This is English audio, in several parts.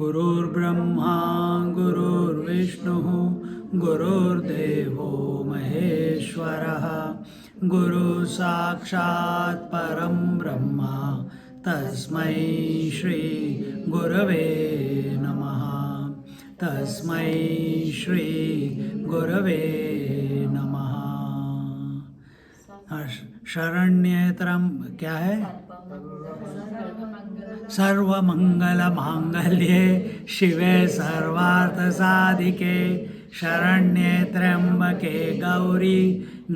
गुरुर्ब्रह्मा गुरुर्विष्णुः गुरुर्देवो महेश्वरः गुरु साक्षात् परं ब्रह्मा तस्मै श्री गुरवे नमः तस्मै श्री गुरवे नमः। शरण्येतरम क्या है? सर्वमंगलमांगल्ये शिवे सर्वार्थसाधिके शरण्ये त्र्यंबके गौरी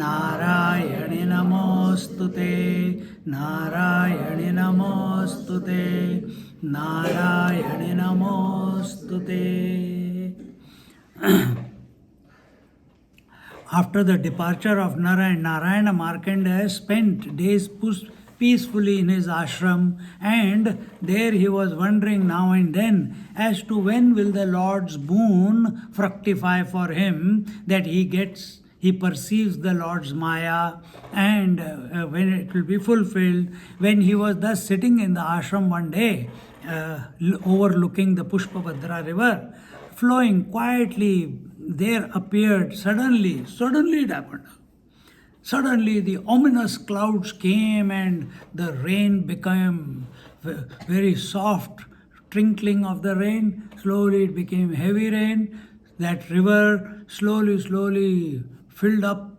नारायणि नमोस्तुते नारायणि नमोस्तुते नारायणि नमोस्तुते। After the departure of Narayana, Markandeya spent days peacefully in his ashram, and there he was wondering now and then as to when will the Lord's boon fructify for him, that he perceives the Lord's Maya, and when it will be fulfilled. When he was thus sitting in the ashram one day, overlooking the Pushpabhadra river, flowing quietly, there appeared suddenly it happened. Suddenly the ominous clouds came and the rain became very soft, trickling of the rain. Slowly it became heavy rain. That river slowly filled up,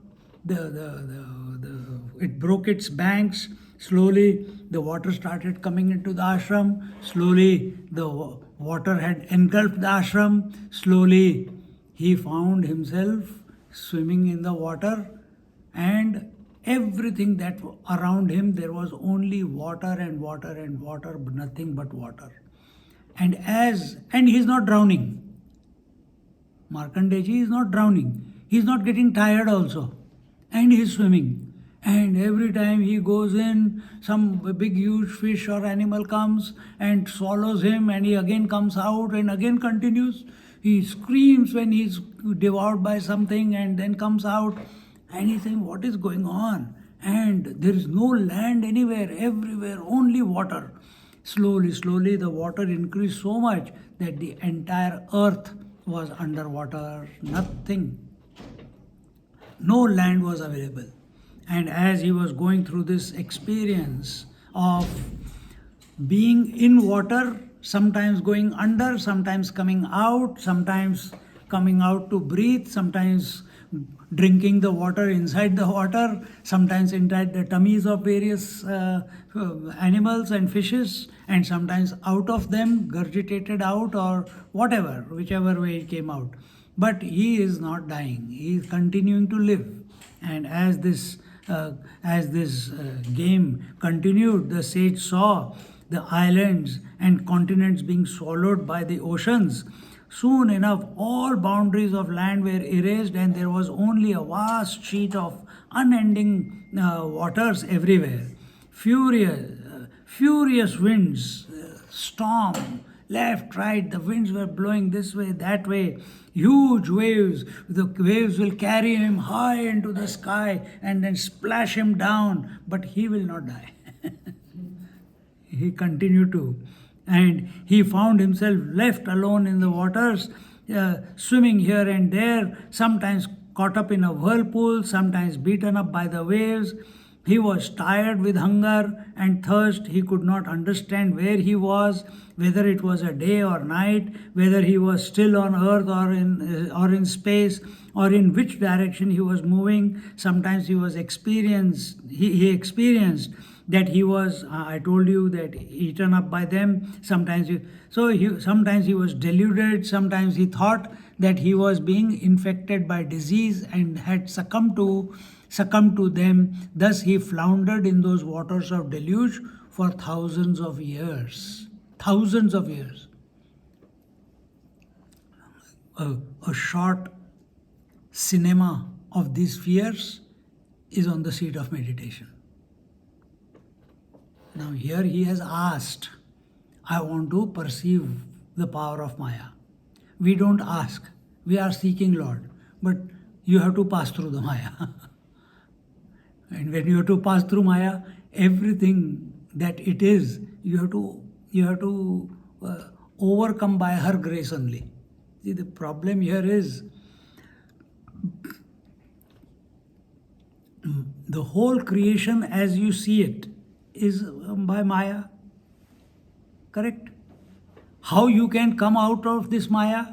it broke its banks. Slowly the water started coming into the ashram. Slowly the water had engulfed the ashram. Slowly he found himself swimming in the water, and everything that around him, there was only water and water and water, nothing but water. And he is not drowning. Markandeji is not drowning. He is not getting tired also. And he is swimming. And every time he goes in, some big huge fish or animal comes and swallows him, and he again comes out and again continues. He screams when he is devoured by something and then comes out. And he's saying, what is going on? And there is no land anywhere, everywhere, only water. Slowly the water increased so much that the entire earth was underwater, nothing. No land was available. And as he was going through this experience of being in water, sometimes going under, sometimes coming out to breathe, sometimes drinking the water inside the water, sometimes inside the tummies of various animals and fishes, and sometimes out of them, gurgitated out or whatever, whichever way it came out. But he is not dying, he is continuing to live. And as this game continued, the sage saw the islands and continents being swallowed by the oceans. Soon enough, all boundaries of land were erased, and there was only a vast sheet of unending waters everywhere. Furious winds, storm, left, right, the winds were blowing this way, that way. Huge waves, the waves will carry him high into the sky and then splash him down, but he will not die. He continued to. And he found himself left alone in the waters, swimming here and there, sometimes caught up in a whirlpool, sometimes beaten up by the waves. He was tired with hunger and thirst. He could not understand where he was, whether it was a day or night, whether he was still on earth or in space, or in which direction he was moving. Sometimes he experienced that he was, I told you, that eaten up by them. Sometimes he was deluded. Sometimes he thought that he was being infected by disease and had succumbed to them. Thus he floundered in those waters of deluge for thousands of years. a short cinema of these fears is on the seat of meditation. Now here he has asked, I want to perceive the power of Maya. We don't ask. We are seeking Lord. But you have to pass through the Maya. And when you have to pass through Maya, everything that it is, you have to overcome by her grace only. See, the problem here is the whole creation as you see it is by Maya. Correct? How you can come out of this Maya?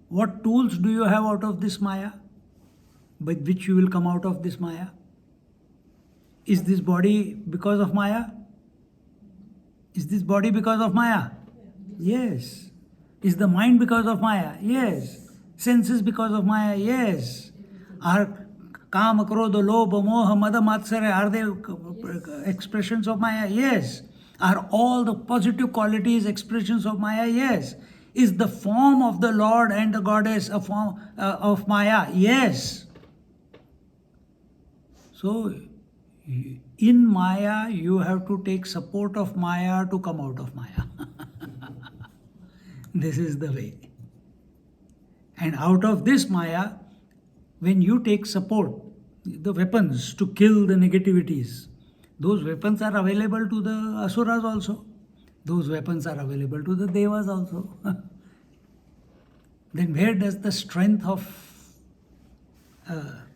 What tools do you have out of this Maya? With which you will come out of this Maya? Is this body because of Maya? Is this body because of Maya? Yes. Is the mind because of Maya? Yes. Senses because of Maya? Yes. Are Kama, Krodha, Lobha, Moha, Mada, Matsarya, are they expressions of Maya? Yes. Are all the positive qualities expressions of Maya? Yes. Is the form of the Lord and the Goddess a form of Maya? Yes. So, in Maya, you have to take support of Maya to come out of Maya. This is the way. And out of this Maya, when you take support, the weapons to kill the negativities, those weapons are available to the Asuras also. Those weapons are available to the Devas also. Then where does the strength of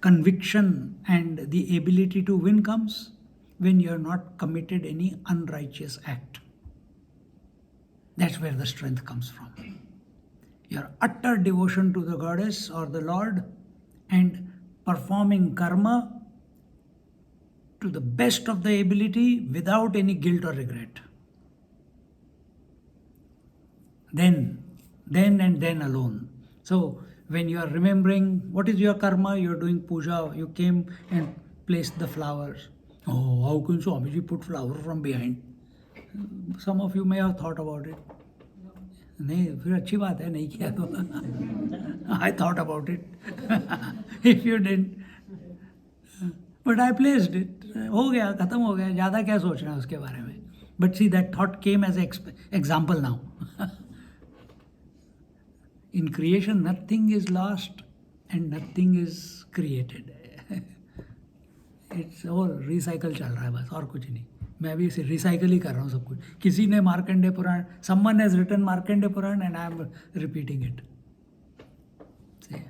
conviction and the ability to win comes? When you have not committed any unrighteous act. That's where the strength comes from. Your utter devotion to the Goddess or the Lord and performing karma to the best of the ability without any guilt or regret. Then and then alone. So when you are remembering what is your karma, you are doing puja, you came and placed the flowers. Oh, how can Swamiji put flower from behind? Some of you may have thought about it. नहीं फिर अच्छी बात है नहीं किया तो I thought about it. If you didn't, but I placed it. हो गया खत्म हो गया ज़्यादा क्या सोचना है उसके बारे में. But see, that thought came as an example now. In creation, nothing is lost and nothing is created. It's all recycle चल रहा है बस और कुछ नहीं. मैं भी इसे रिसाइकल ही कर रहा हूँ सब कुछ. किसी ने मार्कंडे पुराण, someone has written Markande Purana and I am repeating it. See,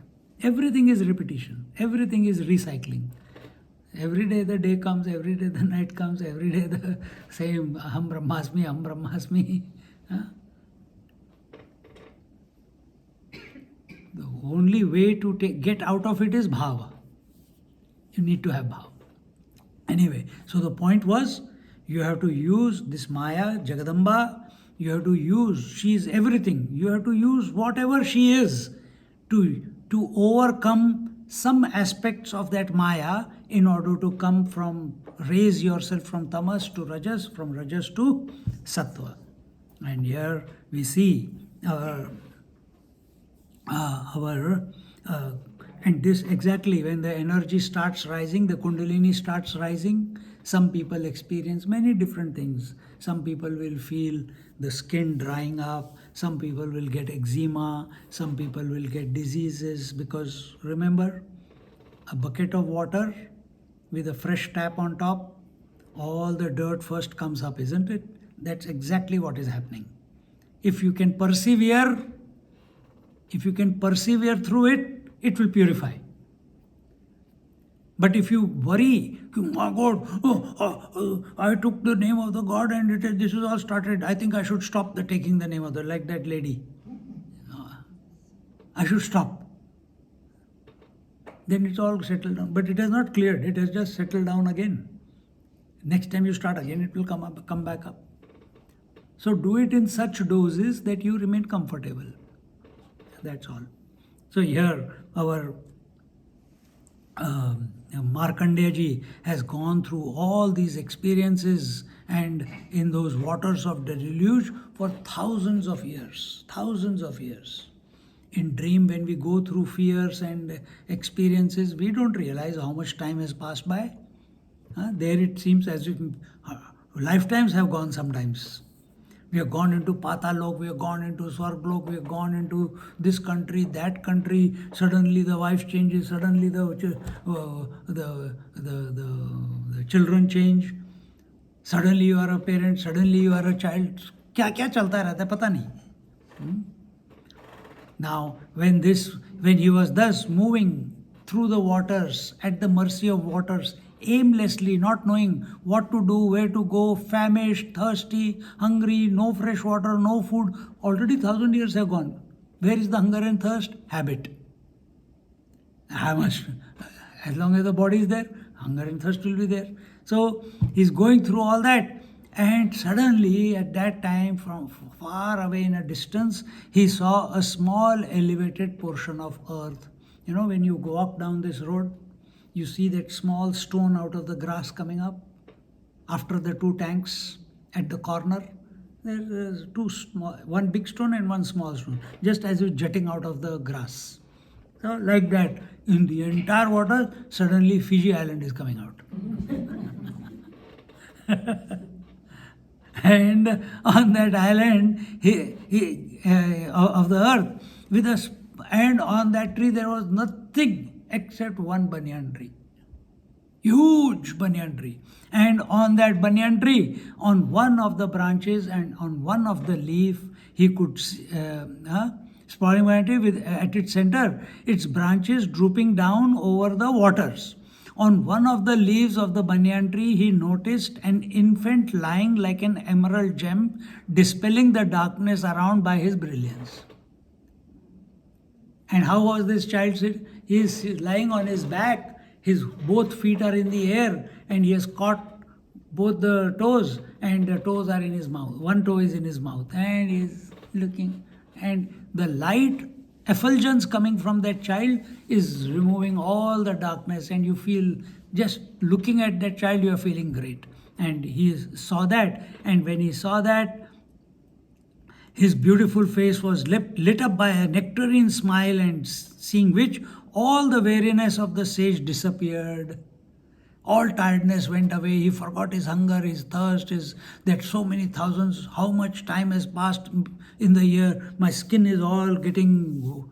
everything is repetition. Everything is recycling. Every day the day comes, every day the night comes, every day the same Aham Brahmasmi, Aham Brahmasmi. Huh? The only way to get out of it is bhava. You need to have bhava. Anyway, so the point was, you have to use this Maya, Jagadamba, you have to use, she is everything. You have to use whatever she is to overcome some aspects of that Maya in order to raise yourself from tamas to rajas, from rajas to sattva. And here we see and this exactly when the energy starts rising, the kundalini starts rising, some people experience many different things. Some people will feel the skin drying up, some people will get eczema, some people will get diseases, because remember, a bucket of water with a fresh tap on top, all the dirt first comes up, isn't it? That's exactly what is happening. If you can persevere through it, it will purify. But if you worry, oh God, I took the name of the God and this is all started, I think I should stop taking the name of the, like that lady. I should stop. Then it's all settled down. But it has not cleared, it has just settled down again. Next time you start again, it will come back up. So do it in such doses that you remain comfortable. That's all. So here our Markandeya ji has gone through all these experiences and in those waters of the deluge for thousands of years. In dream, when we go through fears and experiences, we don't realize how much time has passed by. There it seems as if lifetimes have gone sometimes. We have gone into Patalok, we have gone into Swarglok, we have gone into this country, that country. Suddenly the wife changes, suddenly the children change. Suddenly you are a parent, suddenly you are a child. क्या क्या चलता रहता है पता नहीं. Now, when he was thus moving through the waters, at the mercy of waters, aimlessly, not knowing what to do, where to go, famished, thirsty, hungry, no fresh water, no food, already 1,000 years have gone. Where is the hunger and thirst? Habit. How much? As long as the body is there, hunger and thirst will be there. So he's going through all that. And suddenly, at that time, from far away in a distance, he saw a small elevated portion of earth. You know, when you walk down this road, you see that small stone out of the grass coming up after the two tanks at the corner. There's two small, one big stone and one small stone, just as if jutting out of the grass. So, like that, in the entire water, suddenly Fiji Island is coming out. And on that island of the earth, and on that tree there was nothing except one banyan tree, huge banyan tree. And on that banyan tree, on one of the branches and on one of the leaf, he could sprawling banyan tree with at its center, its branches drooping down over the waters. On one of the leaves of the banyan tree, he noticed an infant lying like an emerald gem, dispelling the darkness around by his brilliance. And how was this child? He is lying on his back, his both feet are in the air, and he has caught both the toes, and the toes are in his mouth. One toe is in his mouth, and he is looking. And the light effulgence coming from that child is removing all the darkness, and you feel, just looking at that child, you are feeling great. And he saw that, and when he saw that, his beautiful face was lit up by a nectarine smile, and seeing which all the weariness of the sage disappeared. All tiredness went away. He forgot his hunger, his thirst, his that so many thousands, how much time has passed in the year. My skin is all getting,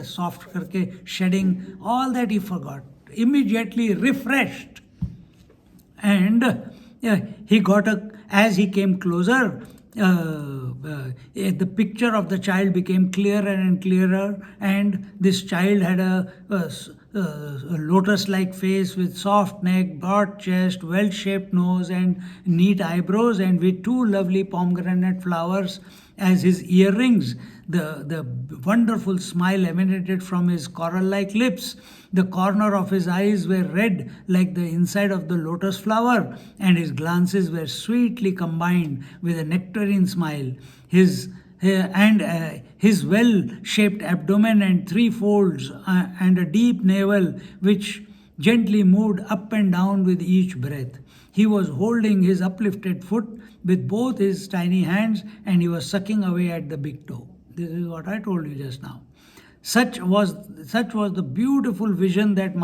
soft, karke, shedding. All that he forgot. Immediately refreshed. And he got as he came closer, the picture of the child became clearer and clearer, and this child had a lotus-like face with soft neck, broad chest, well-shaped nose, and neat eyebrows, and with two lovely pomegranate flowers as his earrings. The wonderful smile emanated from his coral-like lips. The corner of his eyes were red like the inside of the lotus flower, and his glances were sweetly combined with a nectarine smile. His well-shaped abdomen and three folds and a deep navel which gently moved up and down with each breath. He was holding his uplifted foot with both his tiny hands, and he was sucking away at the big toe. This is what I told you just now. Such was the beautiful vision that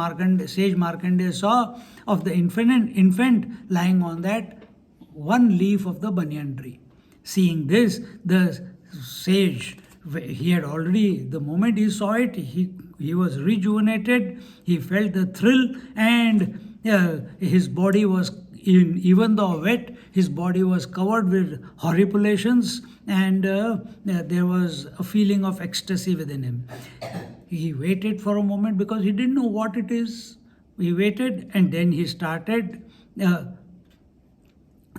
sage Markandeya saw of the infant lying on that one leaf of the banyan tree. Seeing this, the sage, he had already, the moment he saw it, he was rejuvenated. He felt the thrill, and his body was, even though wet, his body was covered with horripilation, and there was a feeling of ecstasy within him. He waited for a moment because he didn't know what it is. He waited, and then he started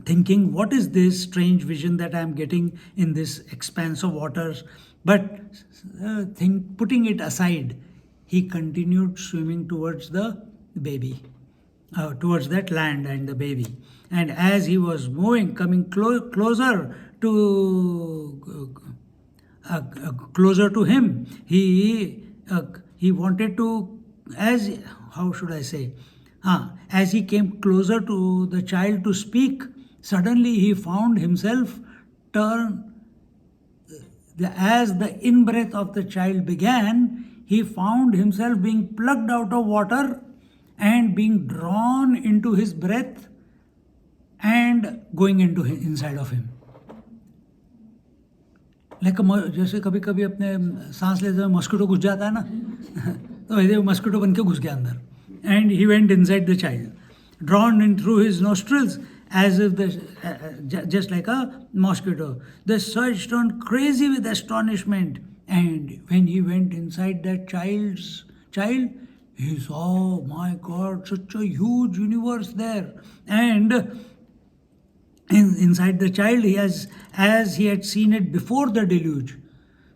thinking, what is this strange vision that I am getting in this expanse of waters? But putting it aside, he continued swimming towards the baby, towards that land and the baby. And as he was moving, coming closer to him, he wanted to, how should I say, as he came closer to the child to speak, suddenly he found himself as the in-breath of the child began, he found himself being plucked out of water and being drawn into his breath and going into inside of him. Like जैसे कभी कभी अपने सांस लेते हुए mosquito घुस जाता है ना तो ऐसे मस्किटो बन के घुस गया अंदर. And he went inside the child, drawn in through his nostrils as if just like a mosquito. They searched on crazy with astonishment. And when he went inside that child, he saw, oh my God, such a huge universe there. And inside the child, as he had seen it before the deluge.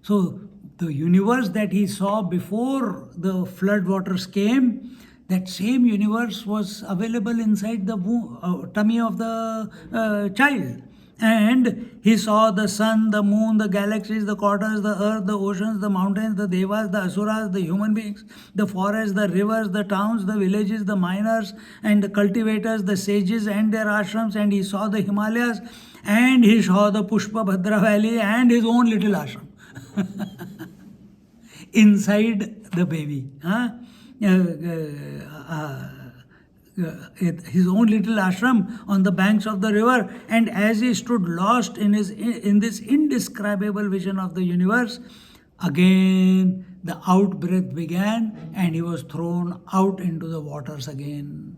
So the universe that he saw before the flood waters came, that same universe was available inside the tummy of the child. And he saw the sun, the moon, the galaxies, the quarters, the earth, the oceans, the mountains, the devas, the asuras, the human beings, the forests, the rivers, the towns, the villages, the miners and the cultivators, the sages and their ashrams. And he saw the Himalayas, and he saw the Pushpa Bhadra valley and his own little ashram inside the baby. His own little ashram on the banks of the river. And as he stood lost in this indescribable vision of the universe, again the out breath began and he was thrown out into the waters again.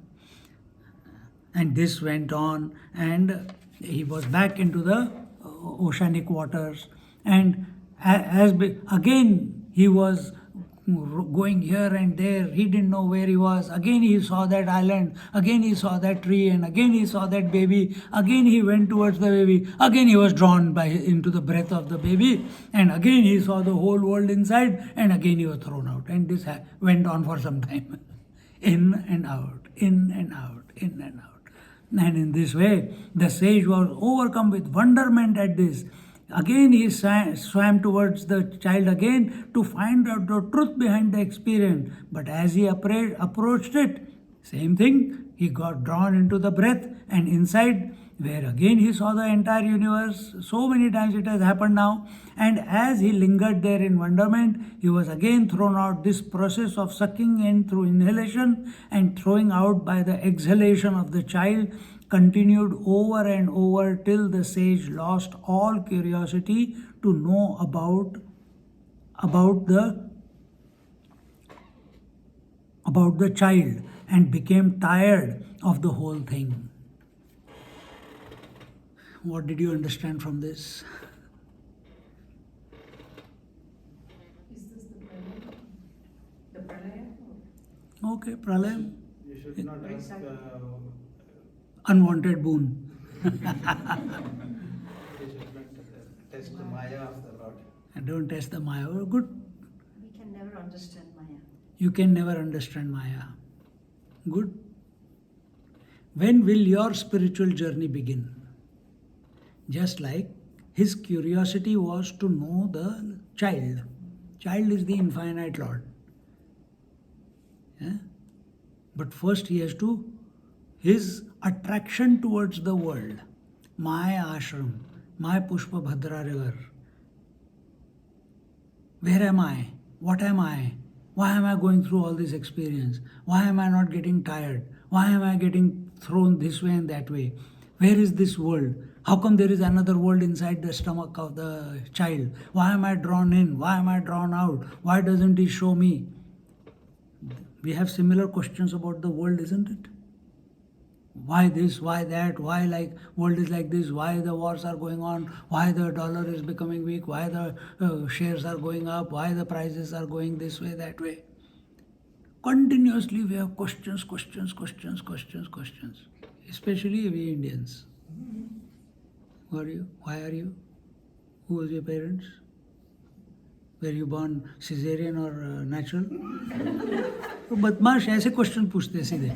And this went on, and he was back into the oceanic waters. And again he was going here and there. He didn't know where he was. Again he saw that island. Again he saw that tree. And again he saw that baby. Again he went towards the baby. Again he was drawn into the breath of the baby. And again he saw the whole world inside. And again he was thrown out. And this went on for some time. In and out, in and out, in and out. And in this way, the sage was overcome with wonderment at this. Again he swam towards the child again to find out the truth behind the experience. But as he approached it, same thing, he got drawn into the breath and inside, where again he saw the entire universe. So many times it has happened now. And as he lingered there in wonderment, he was again thrown out. This process of sucking in through inhalation and throwing out by the exhalation of the child continued over and over till the sage lost all curiosity to know about the child and became tired of the whole thing. What did you understand from this? Is this the pralaya? Okay, pralayam. You should not ask Unwanted boon. you should not test the maya of the Lord. And don't test the Maya. Oh, good. We can never understand Maya. You can never understand Maya. Good. When will your spiritual journey begin? Just like his curiosity was to know the child. Child is the infinite Lord. Yeah? But first he has to, his attraction towards the world, my ashram, my Pushpa Bhadra river. Where am I? What am I? Why am I going through all this experience? Why am I not getting tired? Why am I getting thrown this way and that way? Where is this world? How come there is another world inside the stomach of the child? Why am I drawn in? Why am I drawn out? Why doesn't he show me? We have similar questions about the world, isn't it? Why this? Why that? Why like world is like this? Why the wars are going on? Why the dollar is becoming weak? Why the shares are going up? Why the prices are going this way, that way? Continuously we have questions. Especially we Indians. Who are you? Why are you? Who was your parents? Were you born cesarean or natural? तो बदमाश ऐसे question पूछते हैं सीधे.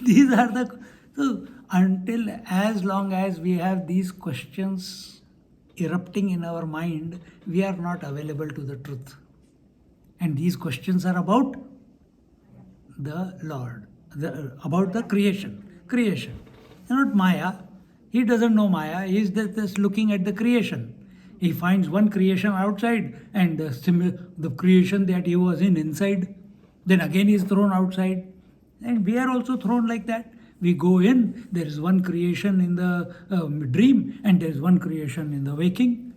These are the, so until as long as we have these questions erupting in our mind, we are not available to the truth. And these questions are about the Lord. about the creation. Creation. Not Maya. He doesn't know Maya. He is just looking at the creation. He finds one creation outside and the creation that he was in inside. Then again he is thrown outside. And we are also thrown like that. We go in, there is one creation in the dream and there is one creation in the waking.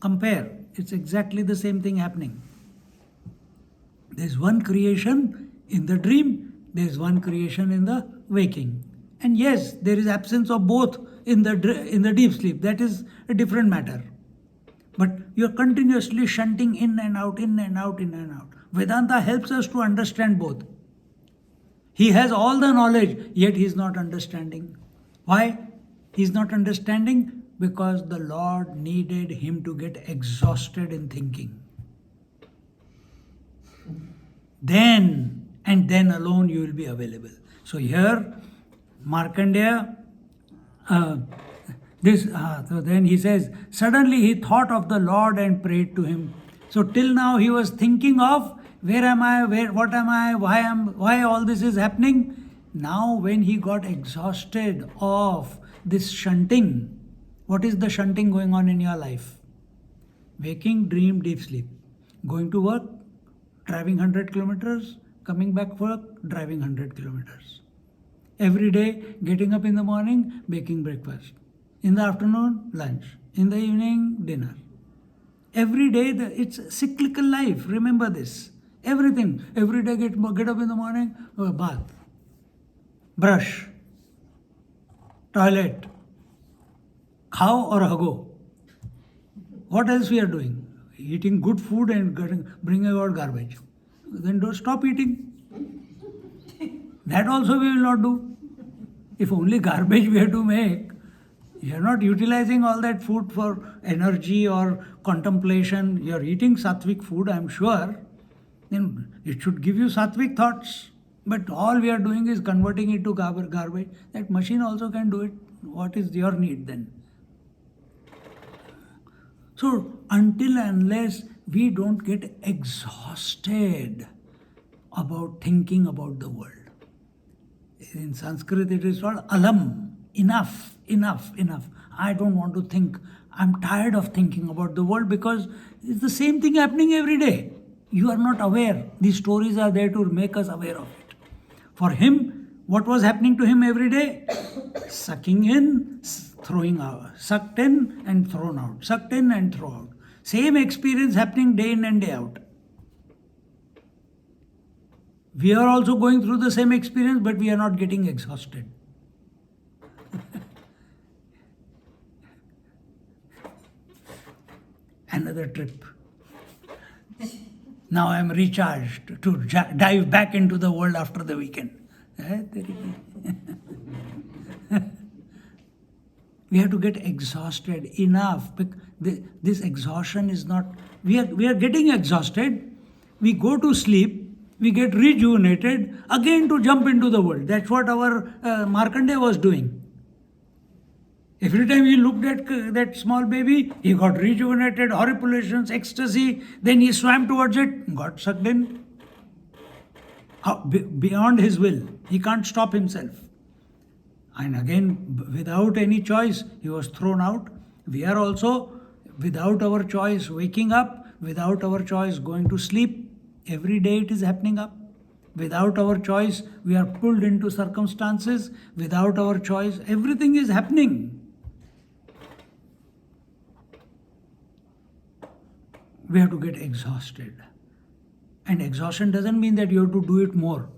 Compare. It's exactly the same thing happening. There is one creation in the dream, there is one creation in the waking. And yes, there is absence of both in the deep sleep. That is a different matter. But you are continuously shunting in and out, in and out, in and out. Vedanta helps us to understand both. He has all the knowledge, yet he is not understanding. Why? He is not understanding because the Lord needed him to get exhausted in thinking. Then, and then alone you will be available. So here, Markandeya, so then he says, suddenly he thought of the Lord and prayed to him. So till now he was thinking of where am I, what am I, why all this is happening. Now when he got exhausted of this shunting, what is the shunting going on in your life? Waking, dream, deep sleep. Going to work, driving 100 kilometers, coming back work, driving 100 kilometers. Every day, getting up in the morning, making breakfast. In the afternoon, lunch. In the evening, dinner. Every day, it's cyclical life. Remember this. Everything. Every day, get up in the morning, bath, brush, toilet, khao or hago. What else we are doing? Eating good food and bringing out garbage. Then don't stop eating. That also we will not do. If only garbage we have to make, you are not utilizing all that food for energy or contemplation. You are eating sattvic food, I am sure. Then it should give you sattvic thoughts. But all we are doing is converting it to garbage. That machine also can do it. What is your need then? So until and unless we don't get exhausted about thinking about the world. In Sanskrit it is called alam. Enough, enough, enough. I don't want to think. I'm tired of thinking about the world because it's the same thing happening every day. You are not aware. These stories are there to make us aware of it. For him, what was happening to him every day? Sucking in, throwing out. Sucked in and thrown out. Sucked in and thrown out. Same experience happening day in and day out. We are also going through the same experience, but we are not getting exhausted. Another trip. Now I am recharged to dive back into the world after the weekend. We have to get exhausted enough. This exhaustion is not. We are getting exhausted. We go to sleep. We get rejuvenated again to jump into the world. That's what our Markandeya was doing. Every time he looked at that small baby, he got rejuvenated, horripilations, ecstasy. Then he swam towards it, got sucked in. Beyond his will. He can't stop himself. And again, without any choice, he was thrown out. We are also, without our choice, waking up. Without our choice, going to sleep. Every day it is happening up. Without our choice, we are pulled into circumstances. Without our choice, everything is happening. We have to get exhausted. And exhaustion doesn't mean that you have to do it more.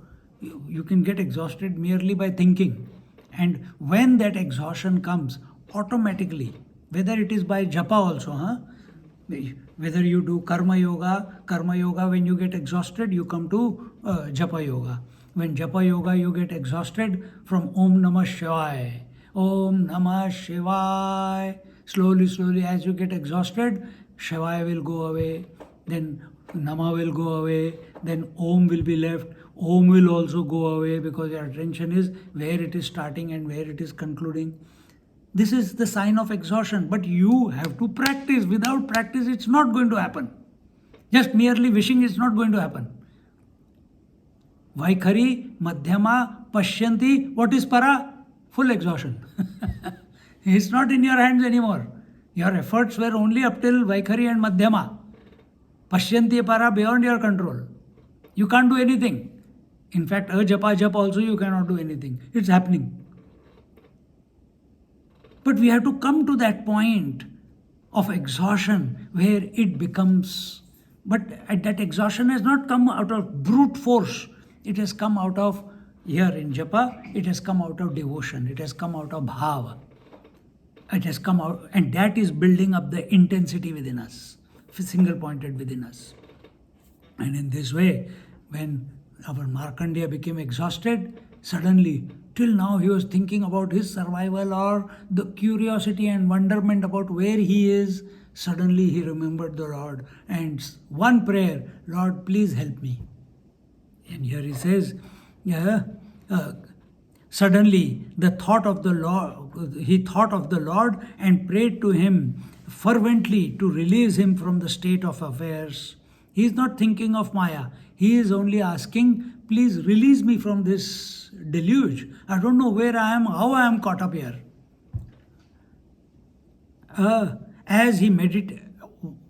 You can get exhausted merely by thinking. And when that exhaustion comes, automatically, whether it is by japa also, whether you do karma yoga, when you get exhausted, you come to japa yoga. When japa yoga, you get exhausted from Om Namah Shivaya. Om Namah Shivaya. Slowly, slowly, as you get exhausted, Shivaya will go away, then Nama will go away, then Om will be left. Om will also go away because your attention is where it is starting and where it is concluding. This is the sign of exhaustion, but you have to practice. Without practice, it's not going to happen. Just merely wishing is not going to happen. Vaikhari, Madhyama, Pashyanti. What is para? Full exhaustion. It's not in your hands anymore. Your efforts were only up till Vaikhari and Madhyama. Pashyanti para beyond your control. You can't do anything. In fact, ajapa japa also you cannot do anything. It's happening. But we have to come to that point of exhaustion where it becomes. But that exhaustion has not come out of brute force. It has come out of, here in japa, it has come out of devotion. It has come out of bhava. It has come out, and that is building up the intensity within us, single pointed within us. And in this way, when our Markandeya became exhausted, suddenly, till now he was thinking about his survival or the curiosity and wonderment about where he is. Suddenly he remembered the Lord and one prayer, Lord, please help me. And here he says, suddenly the thought of the Lord, he thought of the Lord and prayed to him fervently to release him from the state of affairs. He is not thinking of Maya. He is only asking, please release me from this deluge. I don't know where I am, how I am caught up here. As he meditated,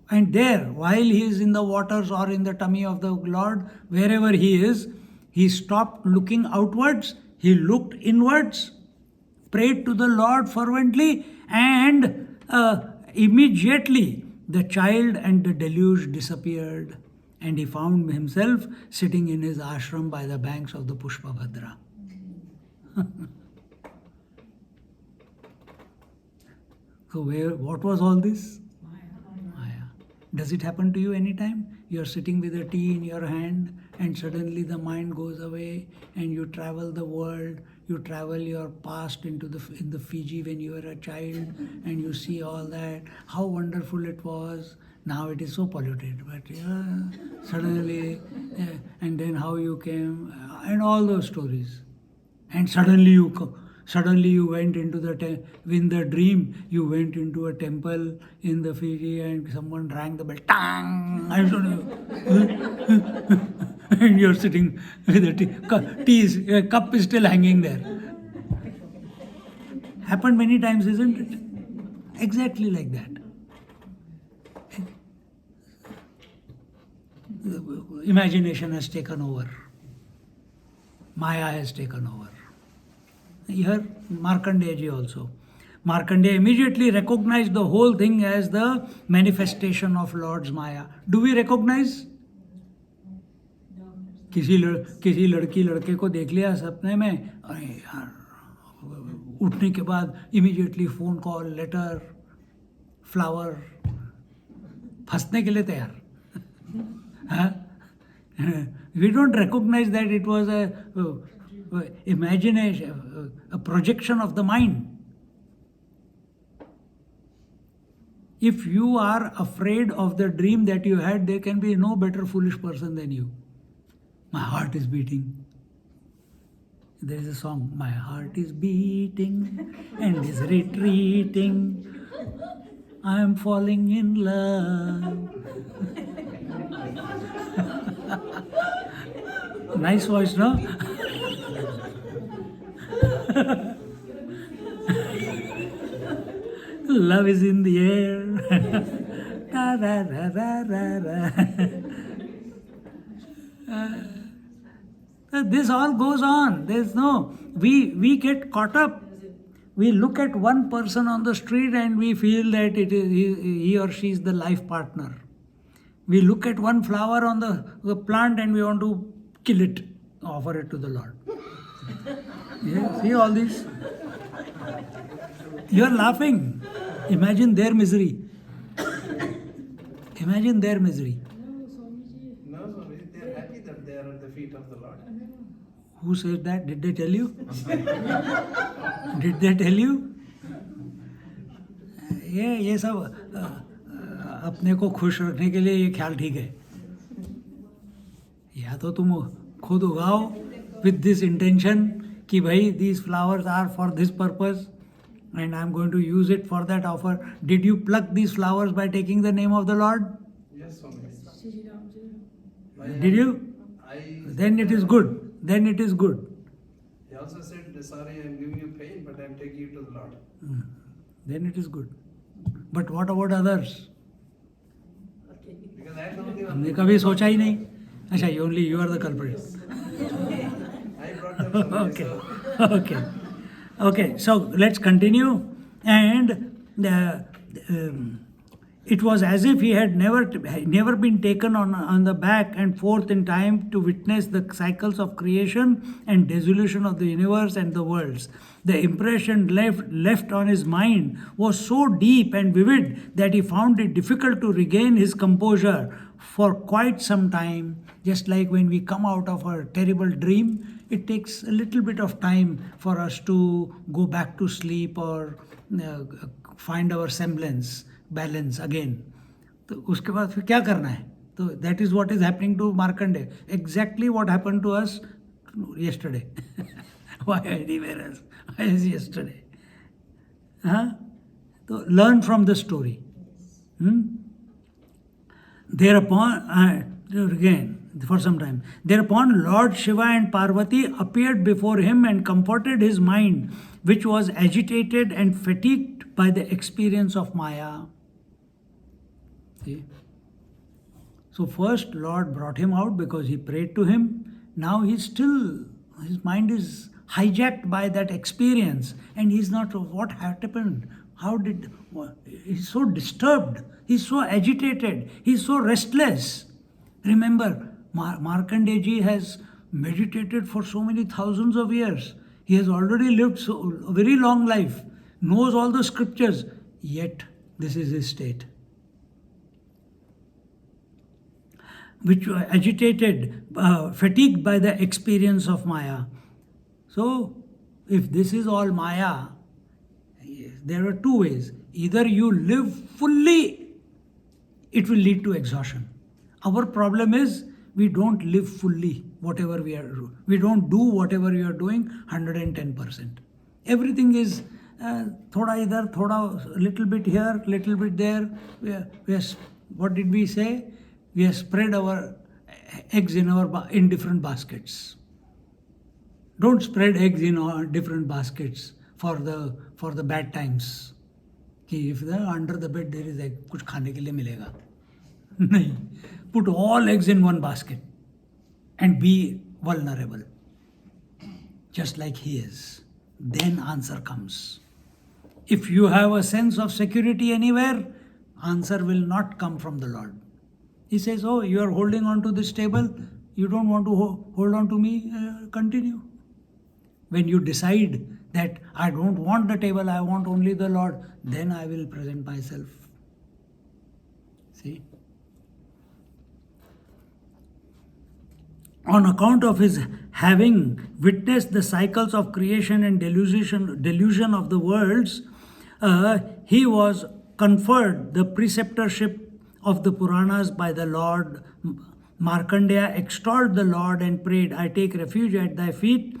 and there, while he is in the waters or in the tummy of the Lord, wherever he is, he stopped looking outwards, he looked inwards, prayed to the Lord fervently, and immediately the child and the deluge disappeared, and he found himself sitting in his ashram by the banks of the Pushpabhadra. So what was all this? Maya. Does it happen to you anytime? You are sitting with a tea in your hand and suddenly the mind goes away and you travel the world, you travel your past in the Fiji when you were a child and you see all that, how wonderful it was. Now it is so polluted, but suddenly, and then how you came, and all those stories. And suddenly you went into in the dream, you went into a temple in the Fiji and someone rang the bell, tang, I don't know. And you're sitting with a cup is still hanging there. Happened many times, isn't it? Exactly like that. Imagination has taken over. Maya has taken over. Here, Markandeya ji also. Markandeya immediately recognized the whole thing as the manifestation of Lord's Maya. Do we recognize? किसी लड़की लड़के को देख लिया सपने में, अरे यार, उठने के बाद immediately phone call, letter, flower, फंसने के लिए तैयार. We don't recognize that it was a imagination, a projection of the mind. If you are afraid of the dream that you had, there can be no better foolish person than you. My heart is beating. There is a song, my heart is beating and is retreating. I am falling in love. Nice voice, no? Love is in the air. Da, da, da, da, da, da. This all goes on. There's no, we get caught up. We look at one person on the street and we feel that it is he or she is the life partner. We look at one flower on the plant and we want to kill it, offer it to the Lord. Yeah, see all this? You're laughing. Imagine their misery. Imagine their misery. No, Swami, they are happy that they are at the feet of the Lord. Who said that? Did they tell you? Did they tell you? ये सब अपने को खुश रखने के लिए ये ख्याल ठीक है. या तो तुम खुद उगाओ with this intention कि भाई these flowers are for this purpose and I am going to use it for that offer. Did you pluck these flowers by taking the name of the Lord? Yes, Swami. Did you? Then it is good. then it is good. He also said, sorry, I am giving you pain, but I am taking you to the Lord. Then it is good. But what about others? Because I am the only हमने one. कभी सोचा ही नहीं. अच्छा, only you are the culprit. I brought them somewhere, Okay. so. Okay. Okay. So let's continue. And it was as if he had never been taken on the back and forth in time to witness the cycles of creation and dissolution of the universe and the worlds. The impression left on his mind was so deep and vivid that he found it difficult to regain his composure for quite some time. Just like when we come out of a terrible dream, it takes a little bit of time for us to go back to sleep or find our semblance, balance again. तो उसके बाद फिर क्या करना है? तो that is what is happening to Markandeya. Exactly what happened to us yesterday. Why anywhere else? Why is yesterday? Huh? So learn from the story. Thereupon, again, for some time, thereupon Lord Shiva and Parvati appeared before him and comforted his mind, which was agitated and fatigued by the experience of Maya. See? So first Lord brought him out because he prayed to him. Now his mind is hijacked by that experience and he's not, what happened? He's so disturbed, he's so agitated, he's so restless. Remember, Markandeya ji has meditated for so many thousands of years. He has already lived a very long life, knows all the scriptures, yet this is his state. Which were agitated, fatigued by the experience of Maya. So, if this is all Maya, there are two ways. Either you live fully, it will lead to exhaustion. Our problem is we don't live fully whatever we are doing. We don't do whatever we are doing 110%. Everything is thoda idhar, thoda, little bit here, little bit there. What did we say? We have spread our eggs in different baskets. Don't spread eggs in different baskets for the bad times. कि if under the bed there is egg, कुछ खाने के लिए मिलेगा. नहीं. Put all eggs in one basket and be vulnerable, just like he is. Then answer comes. If you have a sense of security anywhere, answer will not come from the Lord. He says, oh, you are holding on to this table, you don't want to hold on to me, continue. When you decide that I don't want the table, I want only the Lord, then I will present myself. See? On account of his having witnessed the cycles of creation and delusion of the worlds, he was conferred the preceptorship of the Puranas by the Lord. Markandeya extolled the Lord and prayed, I take refuge at thy feet,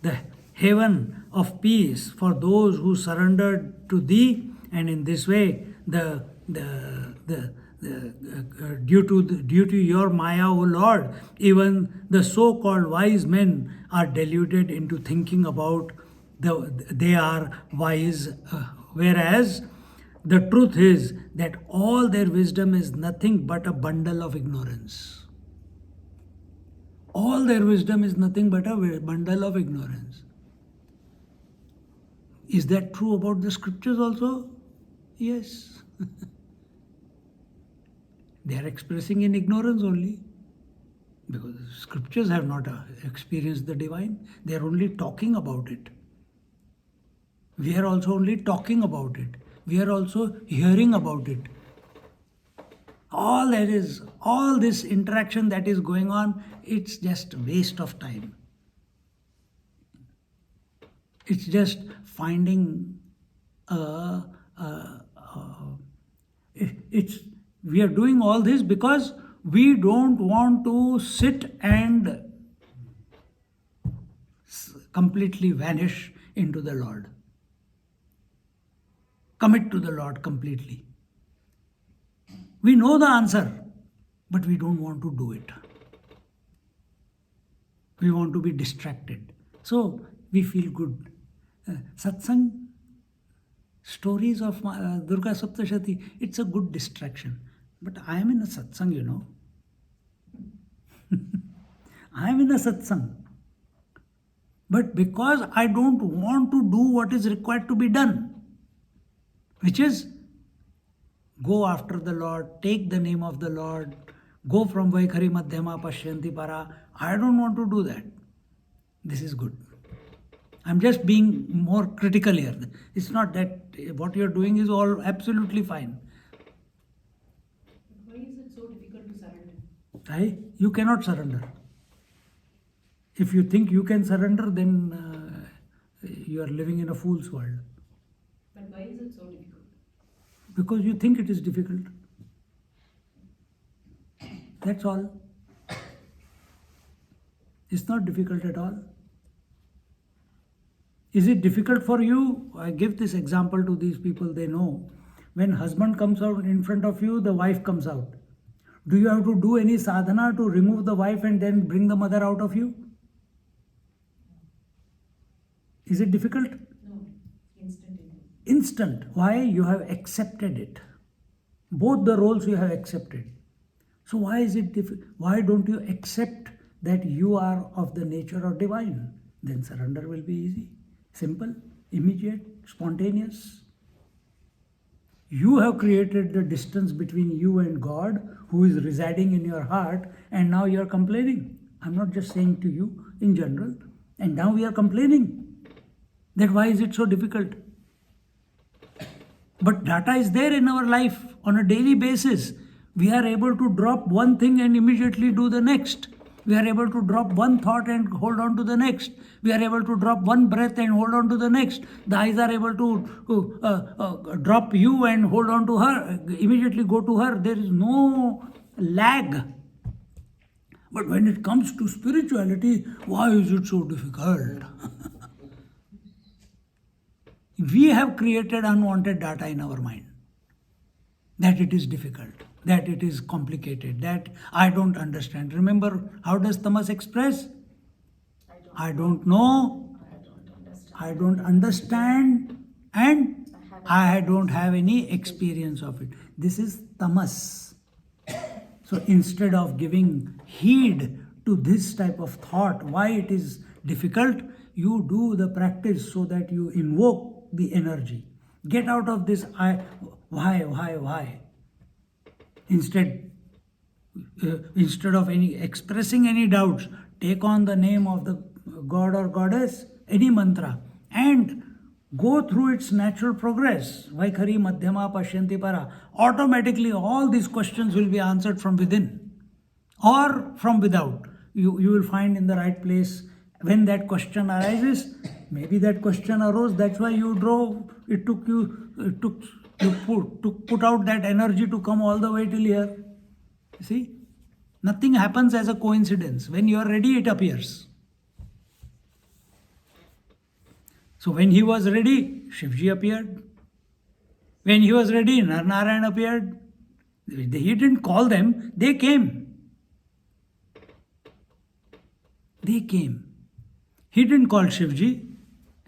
the haven of peace for those who surrendered to thee. And in this way, due to your Maya, O Lord, even the so-called wise men are deluded into thinking about they are wise, whereas the truth is that all their wisdom is nothing but a bundle of ignorance. All their wisdom is nothing but a bundle of ignorance. Is that true about the scriptures also? Yes. They are expressing in ignorance only. Because scriptures have not experienced the divine. They are only talking about it. We are also only talking about it. We are also hearing about it. All this interaction that is going on, it's just waste of time. It's just finding we are doing all this because we don't want to sit and completely vanish into the Lord. Commit to the Lord completely. We know the answer, but we don't want to do it. We want to be distracted. So we feel good. Satsang, stories of Durga Saptashati, it's a good distraction. But I am in a satsang, you know. I am in a satsang. But because I don't want to do what is required to be done, which is go after the Lord, take the name of the Lord, go from Vaikhari Madhyama Pashyanti Para. I don't want to do that. This is good. I'm just being more critical here. It's not that what you're doing is all absolutely fine. Why is it so difficult to surrender? You cannot surrender. If you think you can surrender, then you are living in a fool's world. But why is it so difficult? Because you think it is difficult. That's all. It's not difficult at all. Is it difficult for you? I give this example to these people, they know. When husband comes out in front of you, the wife comes out. Do you have to do any sadhana to remove the wife and then bring the mother out of you? Is it difficult? No, instant. Instant. Why? You have accepted it. Both the roles you have accepted. So why is it difficult? Why don't you accept that you are of the nature of divine? Then surrender will be easy, simple, immediate, spontaneous. You have created the distance between you and God, who is residing in your heart, and now you are complaining. I'm not just saying to you in general. And now we are complaining. That why is it so difficult? But data is there in our life on a daily basis. We are able to drop one thing and immediately do the next. We are able to drop one thought and hold on to the next. We are able to drop one breath and hold on to the next. The eyes are able to drop you and hold on to her, immediately go to her. There is no lag. But when it comes to spirituality, why is it so difficult? We have created unwanted data in our mind. That it is difficult, that it is complicated, that I don't understand. Remember, how does tamas express? I don't know, I don't understand, and I don't have any experience of it. This is tamas. So instead of giving heed to this type of thought, why it is difficult, you do the practice so that you invoke the energy. Get out of this why. Instead of any expressing any doubts, take on the name of the god or goddess, any mantra, and go through its natural progress. Vaikhari Madhyama Pashyanti Para. Automatically all these questions will be answered from within or from without. You will find in the right place. When that question arises, maybe that question arose, that's why you drove, it took to put out that energy to come all the way till here. See, nothing happens as a coincidence. When you are ready, it appears. So when he was ready, Shivji appeared. When he was ready, Narnarayan appeared. He didn't call them, they came. They came. He didn't call Shivji.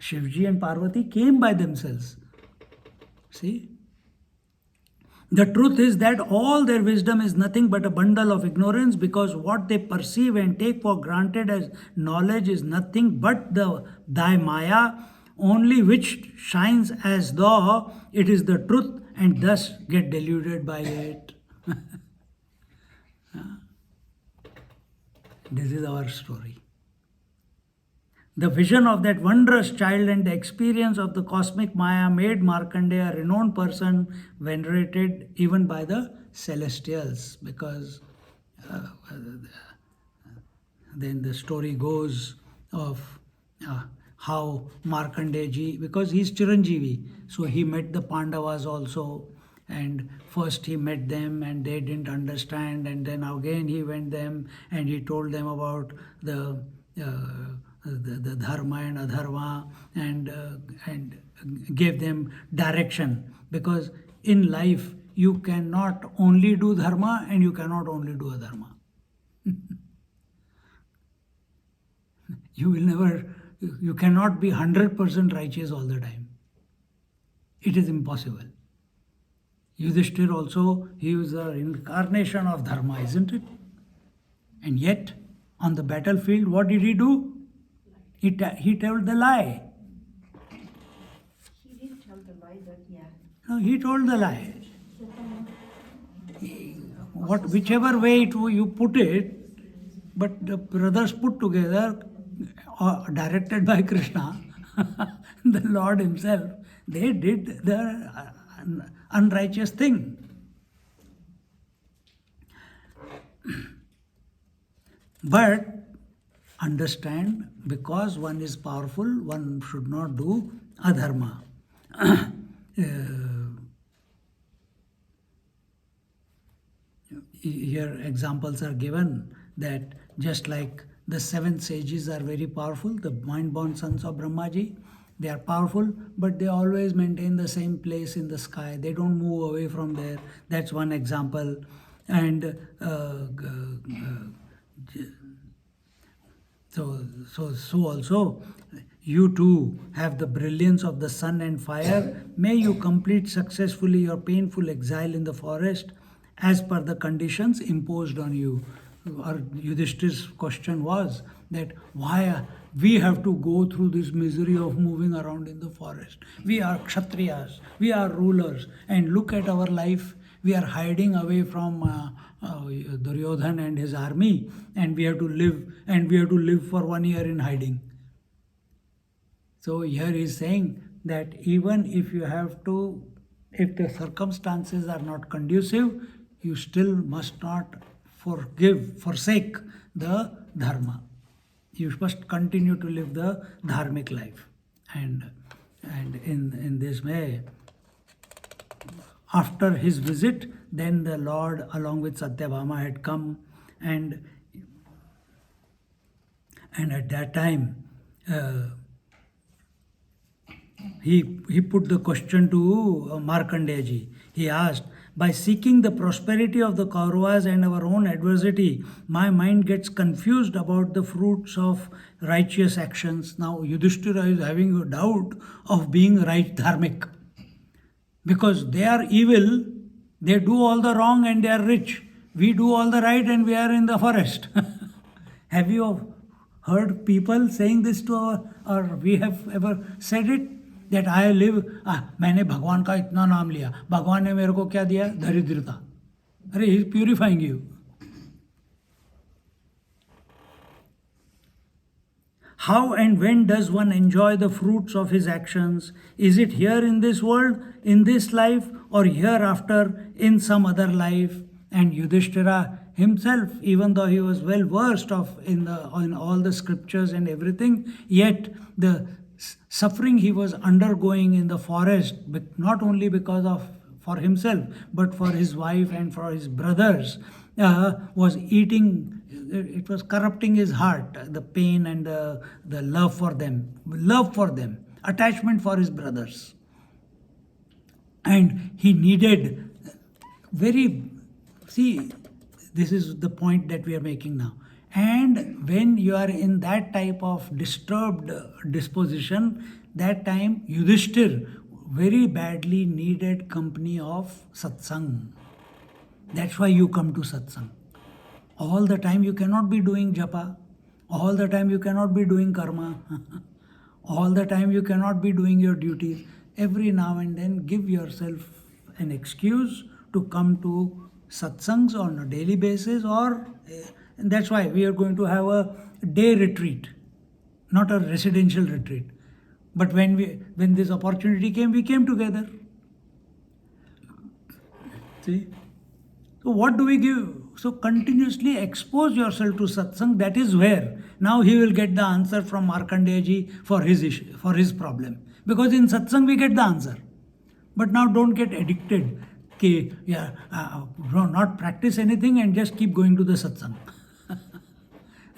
Shivji and Parvati came by themselves. See? The truth is that all their wisdom is nothing but a bundle of ignorance, because what they perceive and take for granted as knowledge is nothing but thy maya, only which shines as though it is the truth, and thus get deluded by it. This is our story. The vision of that wondrous child and the experience of the cosmic Maya made Markandeya a renowned person, venerated even by the celestials, because then the story goes of how Markandeya ji, because he is Chiranjeevi, so he met the Pandavas also, and first he met them and they didn't understand, and then again he went them and he told them about the dharma and adharma, and gave them direction, because in life you cannot only do dharma and you cannot only do adharma. You cannot be 100% righteous all the time. It is impossible. Yudhishthir also, he was the incarnation of dharma, isn't it? And yet, on the battlefield, what did he do? He told the lie. He didn't tell the lie, but yeah. No, he told the lie. Whichever way you put it, but the brothers put together, directed by Krishna, the Lord himself, they did the unrighteous thing. But understand, because one is powerful, one should not do adharma. Here examples are given that just like the seven sages are very powerful, the mind-born sons of Brahmaji, they are powerful, but they always maintain the same place in the sky. They don't move away from there. That's one example. And so also, you too have the brilliance of the sun and fire. May you complete successfully your painful exile in the forest as per the conditions imposed on you. Our Yudhishthir's question was that why we have to go through this misery of moving around in the forest. We are Kshatriyas, we are rulers, and look at our life. We are hiding away from Duryodhan and his army, and we have to live for 1 year in hiding. So here he is saying that even if the circumstances are not conducive, you still must not forsake the dharma. You must continue to live the dharmic life. And in this way, after his visit, then the Lord along with Satyabhama had come, and at that time he put the question to Markandeya ji. He asked, by seeking the prosperity of the Kauravas and our own adversity, my mind gets confused about the fruits of righteous actions. Now Yudhishthira is having a doubt of being right dharmic. Because they are evil, they do all the wrong and they are rich. We do all the right and we are in the forest. Have you heard people saying this or we have ever said it? That I live, मैंने भगवान का इतना नाम लिया, भगवान ने मेरे को क्या दिया? दरिद्रता. अरे, he is purifying you. How and when does one enjoy the fruits of his actions? Is it here in this world, in this life, or hereafter in some other life? And Yudhishthira himself, even though he was well versed in all the scriptures and everything, yet the suffering he was undergoing in the forest, but not only for himself, but for his wife and for his brothers, was eating. It was corrupting his heart, the pain and the love for them, attachment for his brothers. And he needed this is the point that we are making now. And when you are in that type of disturbed disposition, that time Yudhishthir very badly needed company of satsang. That's why you come to satsang. All the time you cannot be doing japa. All the time you cannot be doing karma. All the time you cannot be doing your duties. Every now and then give yourself an excuse to come to satsangs on a daily basis, and that's why we are going to have a day retreat, not a residential retreat. But when this opportunity came, we came together. See? So what do we give? So continuously expose yourself to satsang. That is where now he will get the answer from Markandeya ji for his issue, for his problem. Because in satsang we get the answer. But now don't get addicted. Not practice anything and just keep going to the satsang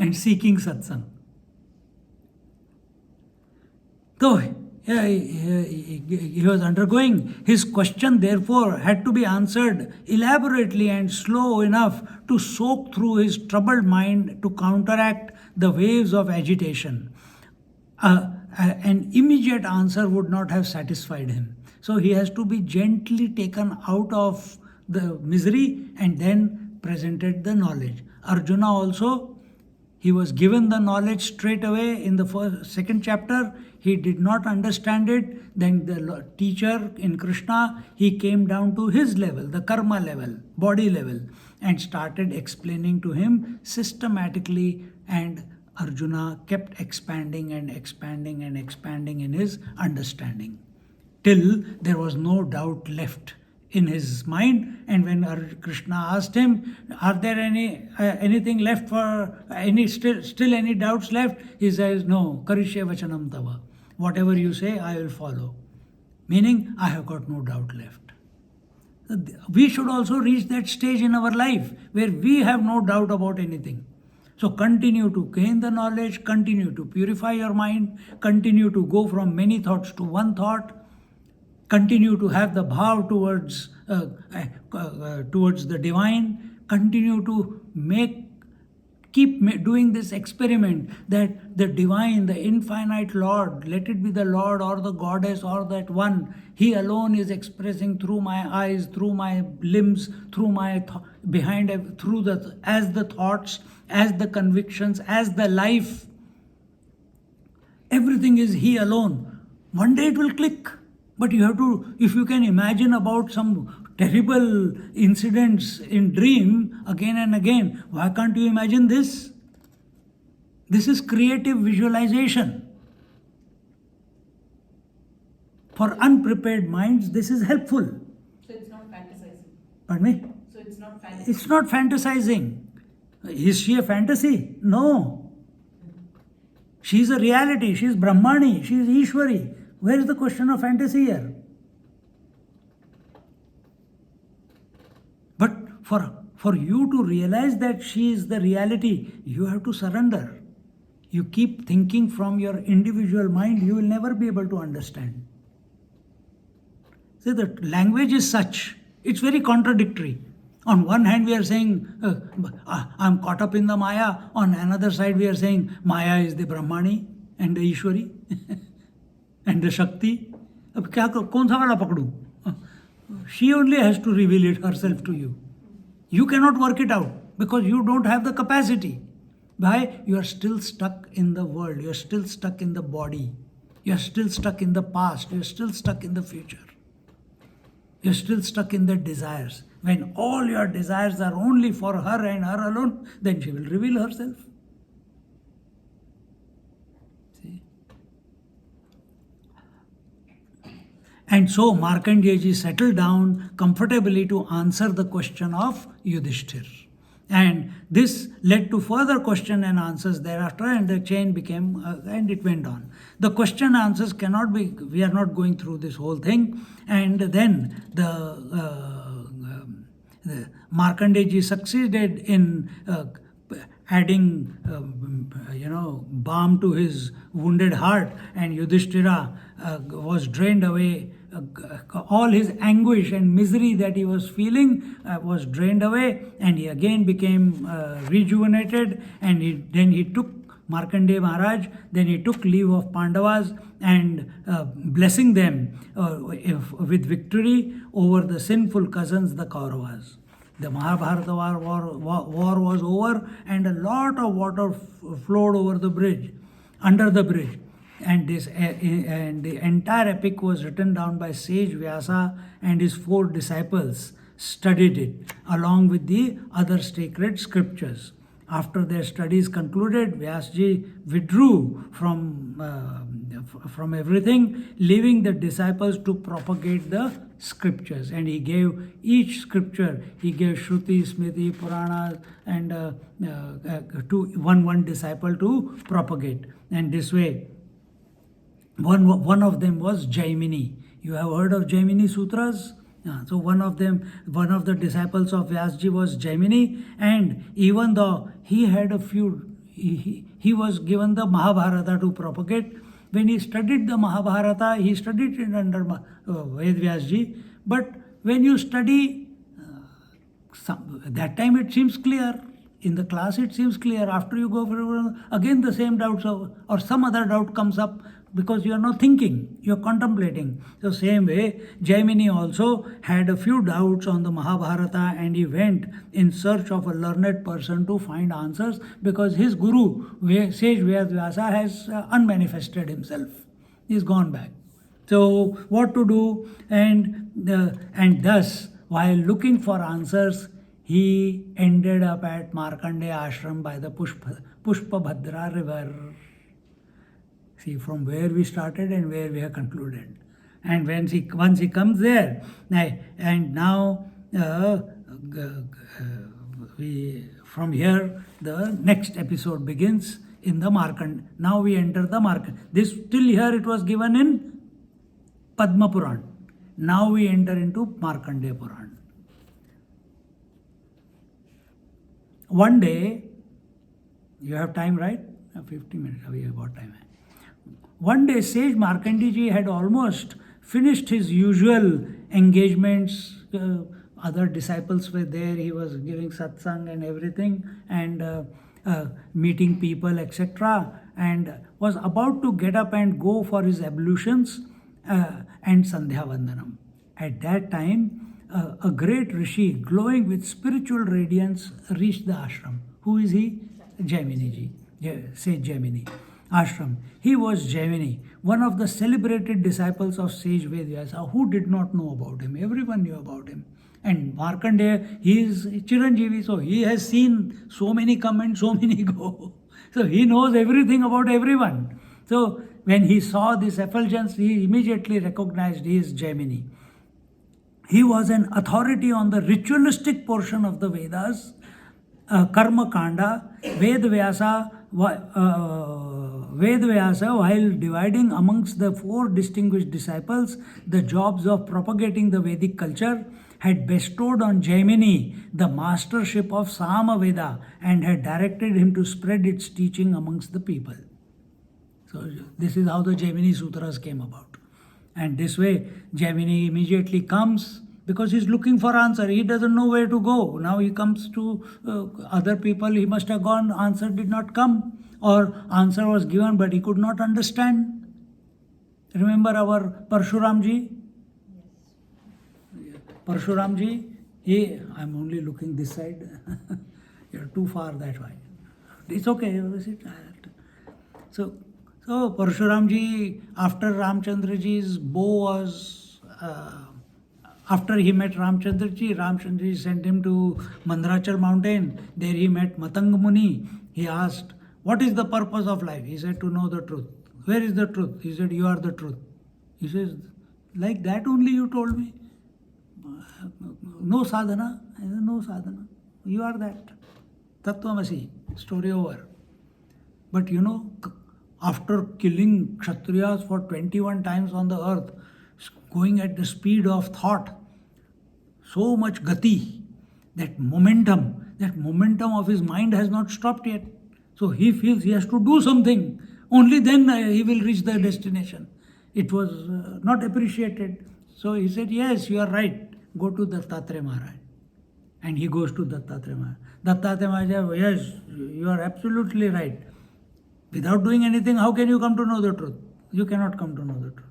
and seeking satsang. So he was undergoing. His question, therefore, had to be answered elaborately and slow enough to soak through his troubled mind to counteract the waves of agitation. An immediate answer would not have satisfied him. So he has to be gently taken out of the misery and then presented the knowledge. Arjuna also, he was given the knowledge straight away in the second chapter. He did not understand it. Then the teacher in Krishna, he came down to his level, the karma level, body level, and started explaining to him systematically, and Arjuna kept expanding and expanding and expanding in his understanding till there was no doubt left in his mind. And when Krishna asked him, "Are there anything left for still any doubts left?" He says, "No, karishye vachanam tava. Whatever you say, I will follow." Meaning, I have got no doubt left. We should also reach that stage in our life where we have no doubt about anything. So continue to gain the knowledge, continue to purify your mind, continue to go from many thoughts to one thought, continue to have the bhav towards the divine, continue to keep doing this experiment that the divine, the infinite Lord, let it be the Lord or the goddess or that one, He alone is expressing through my eyes, through my limbs, through my as the thoughts, as the convictions, as the life. Everything is He alone. One day it will click. But you have to, if you can imagine about some terrible incidents in dream again and again, why can't you imagine this? This is creative visualization. For unprepared minds, this is helpful. So it's not fantasizing. Pardon me? So it's not fantasizing. It's not fantasizing. Is she a fantasy? No. She is a reality. She is Brahmani. She is Ishwari. Where is the question of fantasy here? But for you to realize that she is the reality, you have to surrender. You keep thinking from your individual mind, you will never be able to understand. See, the language is such, it's very contradictory. On one hand, we are saying, I'm caught up in the Maya. On another side, we are saying, Maya is the Brahmani and the Ishwari. And the Shakti. अब क्या कौन सा वाला पकड़ूं? She only has to reveal it herself to you. You cannot work it out because you don't have the capacity. Why? You are still stuck in the world. You are still stuck in the body. You are still stuck in the past. You are still stuck in the future. You are still stuck in the desires. When all your desires are only for her and her alone, then she will reveal herself. And so Markandeyaji settled down comfortably to answer the question of Yudhishthir. And this led to further question and answers thereafter, and the chain became, and it went on. The question and answers cannot be, we are not going through this whole thing. And then the Markandeyaji succeeded in adding, balm to his wounded heart, and Yudhishthira was drained away. All his anguish and misery that he was feeling was drained away, and he again became rejuvenated. And then he took Markandeya Maharaj, then he took leave of Pandavas and blessing them with victory over the sinful cousins, the Kauravas. The Mahabharata war was over, and a lot of water flowed over the bridge, under the bridge. And the entire epic was written down by sage Vyasa, and his 4 disciples studied it along with the other sacred scriptures. After their studies concluded, Vyasji withdrew from everything, leaving the disciples to propagate the scriptures. And he gave each scripture, he gave Shruti, Smriti, Puranas, and to one disciple to propagate. And this way, one of them was Jaimini. You have heard of Jaimini Sutras? So one of the disciples of Vyasji was Jaimini, and even though he had a few, he was given the Mahabharata to propagate, when he studied the Mahabharata, he studied it under Ved Vyasji. But when you study, that time it seems clear. In the class it seems clear. After you go for again the same doubts or some other doubt comes up because you are not thinking, you are contemplating. So same way, Jaimini also had a few doubts on the Mahabharata and he went in search of a learned person to find answers because his guru, sage Vyasa, has unmanifested himself. He's gone back. So what to do? And thus, while looking for answers, he ended up at Markandeya ashram by the Pushpabhadra river. See from where we started and where we have concluded. And once he comes there, and now from here the next episode begins in the Markand. Now we enter the Markand. This till here it was given in Padma Puran. Now we enter into Markandeya Puran. One day, you have time, right? 50 minutes, we have got time. One day, Sage Markandeya had almost finished his usual engagements. Other disciples were there. He was giving satsang and everything, and meeting people, etc. And was about to get up and go for his ablutions and Sandhya Vandanam. At that time, a great rishi, glowing with spiritual radiance, reached the ashram. Who is he? Jaimini ji. Sage Jaimini. Ashram. He was Jaimini, one of the celebrated disciples of Sage Vedyasa. Who did not know about him? Everyone knew about him. And Markandeya, he is Chiranjeevi, so he has seen so many come and so many go. So he knows everything about everyone. So when he saw this effulgence, he immediately recognized he is Jaimini. He was an authority on the ritualistic portion of the Vedas, Karma Kanda, Ved Vyasa, while dividing amongst the 4 distinguished disciples the jobs of propagating the Vedic culture, had bestowed on Jaimini the mastership of Sama Veda and had directed him to spread its teaching amongst the people. So this is how the Jaimini Sutras came about. And this way, Jaimini immediately comes because he's looking for answer. He doesn't know where to go. Now he comes to other people. He must have gone, answer did not come. Or answer was given but he could not understand. Remember our Parshuramji? Yes. Parshuramji, I'm only looking this side. You're too far that way. It's okay. So Parshuramji, after Ramchandraji's bow was, after he met Ramchandraji sent him to Mandrachal mountain. There he met Matanga Muni. He asked, what is the purpose of life? He said, to know the truth. Where is the truth? He said, you are the truth. He says, like that only you told me? No sadhana? I said, no sadhana. You are that. Tattvamasi. Story over. But you know, after killing Kshatriyas for 21 times on the earth, going at the speed of thought, so much gati, that momentum of his mind has not stopped yet. So he feels he has to do something. Only then he will reach the destination. It was not appreciated. So he said, yes, you are right. Go to Dattatreya Maharaj. And he goes to Dattatreya Maharaj. Dattatreya Maharaj, yes, you are absolutely right. Without doing anything, how can you come to know the truth? You cannot come to know the truth.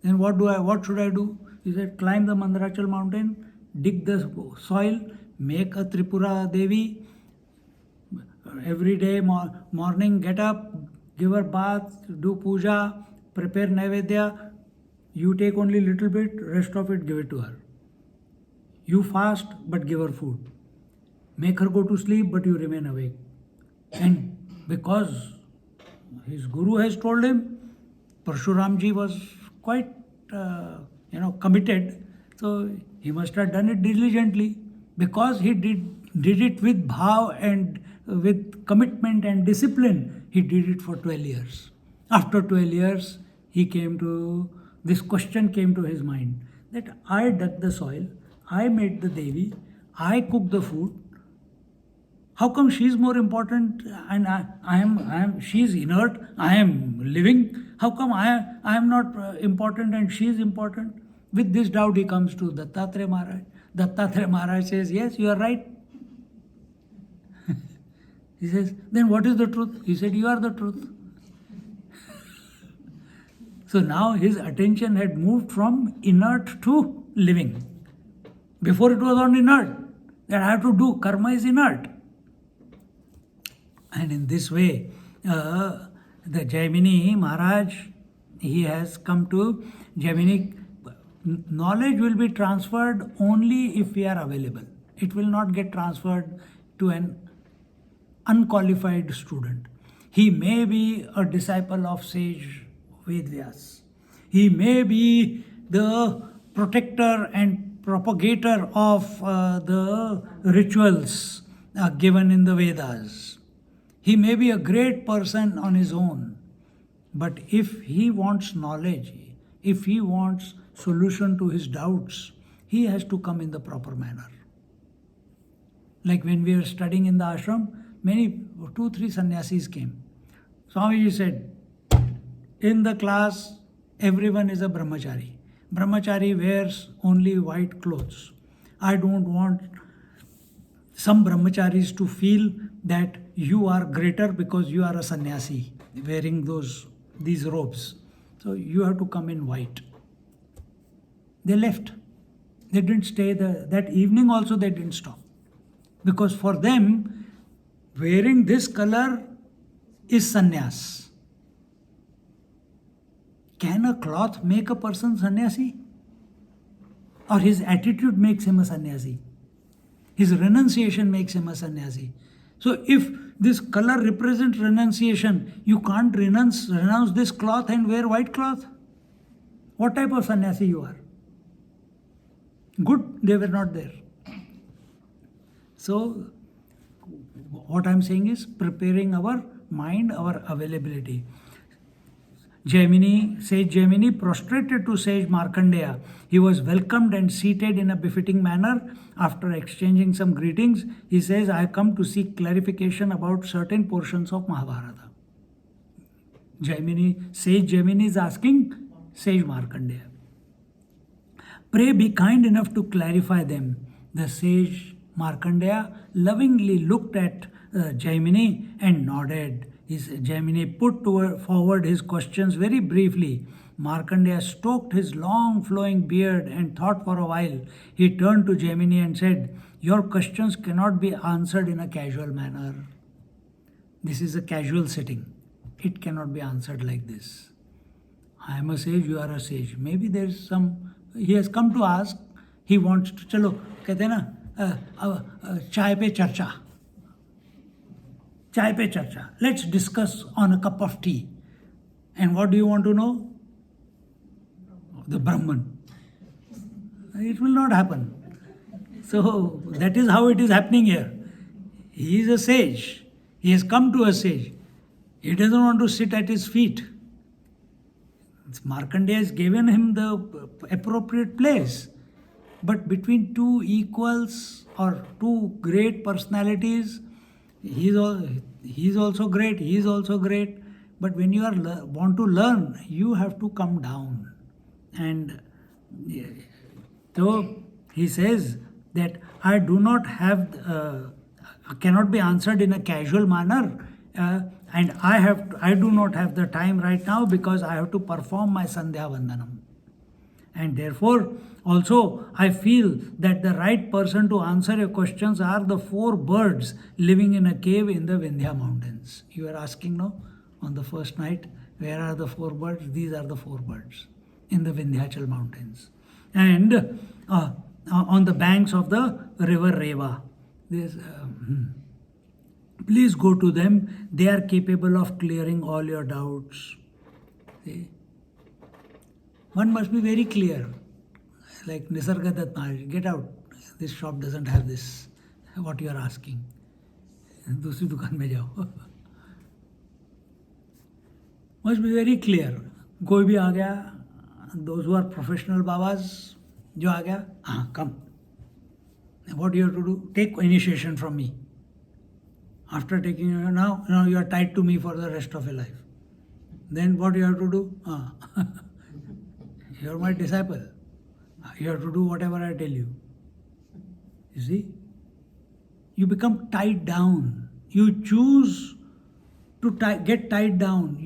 Then what should I do? He said, climb the Mandrachal mountain, dig the soil, make a Tripura Devi. Every day morning, get up, give her bath, do puja, prepare Naivedya. You take only little bit, rest of it give it to her. You fast, but give her food. Make her go to sleep, but you remain awake. And because his guru has told him, Parshuramji was quite, committed. So he must have done it diligently. Because he did it with bhav and with commitment and discipline, he did it for 12 years. After 12 years, this question came to his mind, that I dug the soil, I made the Devi, I cooked the food. How come she is more important and she is inert, I am living? How come I am not important and she is important? With this doubt, he comes to Dattatreya Maharaj. Dattatreya Maharaj says, yes, you are right. He says, then what is the truth? He said, you are the truth. So now his attention had moved from inert to living. Before it was on inert. That I have to do. Karma is inert. And in this way, the Jaimini Maharaj, he has come to Jaimini. Knowledge will be transferred only if we are available. It will not get transferred to an unqualified student. He may be a disciple of sage Vedvyas. He may be the protector and propagator of the rituals given in the Vedas. He may be a great person on his own. But if he wants knowledge, if he wants solution to his doubts, he has to come in the proper manner. Like when we were studying in the ashram, many, 2-3 sannyasis came. Swamiji said, in the class, everyone is a brahmachari. Brahmachari wears only white clothes. I don't want some brahmacharis to feel that you are greater because you are a sannyasi wearing these robes. So you have to come in white. They left. They didn't stay there. That evening also they didn't stop. Because for them, wearing this color is sannyas. Can a cloth make a person sannyasi? Or his attitude makes him a sannyasi? His renunciation makes him a sannyasi. So if this color represents renunciation, you can't renounce this cloth and wear white cloth. What type of sannyasi you are? Good, they were not there. So what I'm saying is preparing our mind, our availability. Sage Jaimini prostrated to Sage Markandeya. He was welcomed and seated in a befitting manner. After exchanging some greetings, he says, I have come to seek clarification about certain portions of Mahabharata. Sage Jaimini is asking Sage Markandeya, pray be kind enough to clarify them. The Sage Markandeya lovingly looked at Jaimini and nodded. Jaimini put forward his questions very briefly. Markandeya stroked his long flowing beard and thought for a while. He turned to Jaimini and said, your questions cannot be answered in a casual manner. This is a casual sitting. It cannot be answered like this. I am a sage, you are a sage. Maybe there is some, he has come to ask, he wants to, chalo, कहते हैं ना, चाय पे चर्चा. Chai pe charcha. Let's discuss on a cup of tea. And what do you want to know? The Brahman. It will not happen. So that is how it is happening here. He is a sage. He has come to a sage. He doesn't want to sit at his feet. Markandeya has given him the appropriate place. But between two equals or two great personalities, he is also great, he is also great. But when you want to learn, you have to come down. And so he says that I do not have, cannot be answered in a casual manner. And I do not have the time right now because I have to perform my Sandhya Vandanam. And therefore, also, I feel that the right person to answer your questions are the 4 birds living in a cave in the Vindhya mountains. You are asking, no? On the first night, where are the 4 birds? These are the 4 birds in the Vindhyachal mountains. And on the banks of the river Reva. Please go to them. They are capable of clearing all your doubts. See? One must be very clear. Like Nisargadatta Maharaj, get out. This shop doesn't have this. What you are asking. दूसरी दुकान में जाओ. Must be very clear. कोई भी आ गया, those who are professional babas, जो आ गया, come. What you have to do? Take initiation from me. After taking, now you are tied to me for the rest of your life. Then what you have to do? You're my disciple. You have to do whatever I tell you. You see? You become tied down. You choose to get tied down.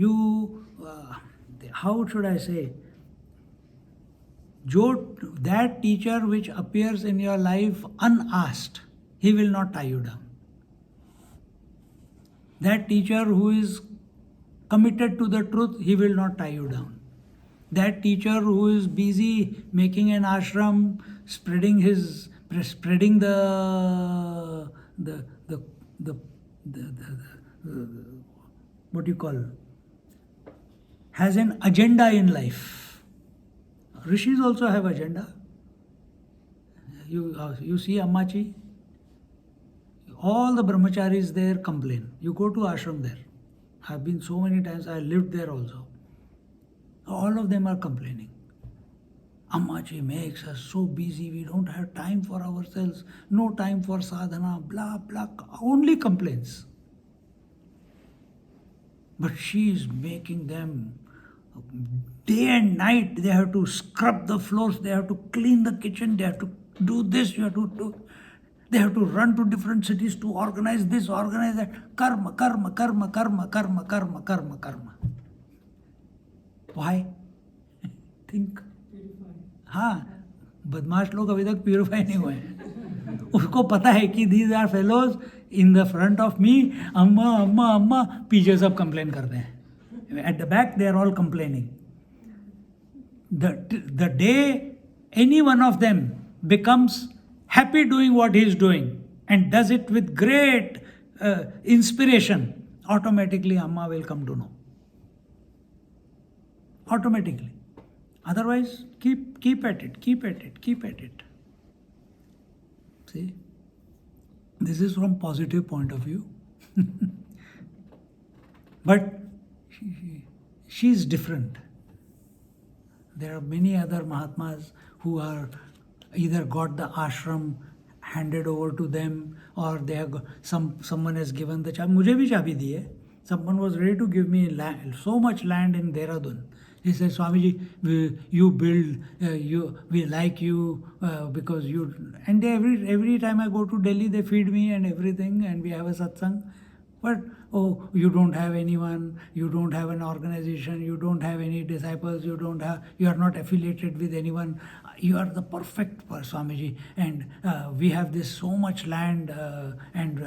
How should I say? That teacher which appears in your life unasked, he will not tie you down. That teacher who is committed to the truth, he will not tie you down. That teacher who is busy making an ashram, spreading the what you call, has an agenda in life. Rishis also have agenda. You see Ammachi, all the brahmacharis there complain. You go to ashram there. I've been so many times, I lived there also. All of them are complaining. Ammachi makes us so busy, we don't have time for ourselves, no time for sadhana, blah, blah, only complaints. But she is making them day and night. They have to scrub the floors, they have to clean the kitchen, they have to do this, you have to do. They have to run to different cities to organize this, organize that. Karma, karma, karma, karma, karma, karma, karma, karma. Why? Think. हाँ, बदमाश लोग अभी तक purify नहीं हुए हैं. उसको पता है कि these are fellows in the front of me, अम्मा अम्मा अम्मा, पीछे सब कंप्लेन करते हैं. At the back they are all complaining. The day any one of them becomes happy doing what he is doing and does it with great inspiration, automatically Amma will come to know. Automatically. Otherwise, keep at it, keep at it, keep at it. See? This is from positive point of view. But she is different. There are many other Mahatmas who are either got the ashram handed over to them or they have someone has given the chabi. मुझे भी चाबी दी है. Someone was ready to give me so much land in Dehradun. He said, Swamiji, you build, we like you because you... And every time I go to Delhi, they feed me and everything and we have a satsang. But, oh, you don't have anyone, you don't have an organization, you don't have any disciples, you are not affiliated with anyone. You are the perfect Swamiji. And we have this so much land and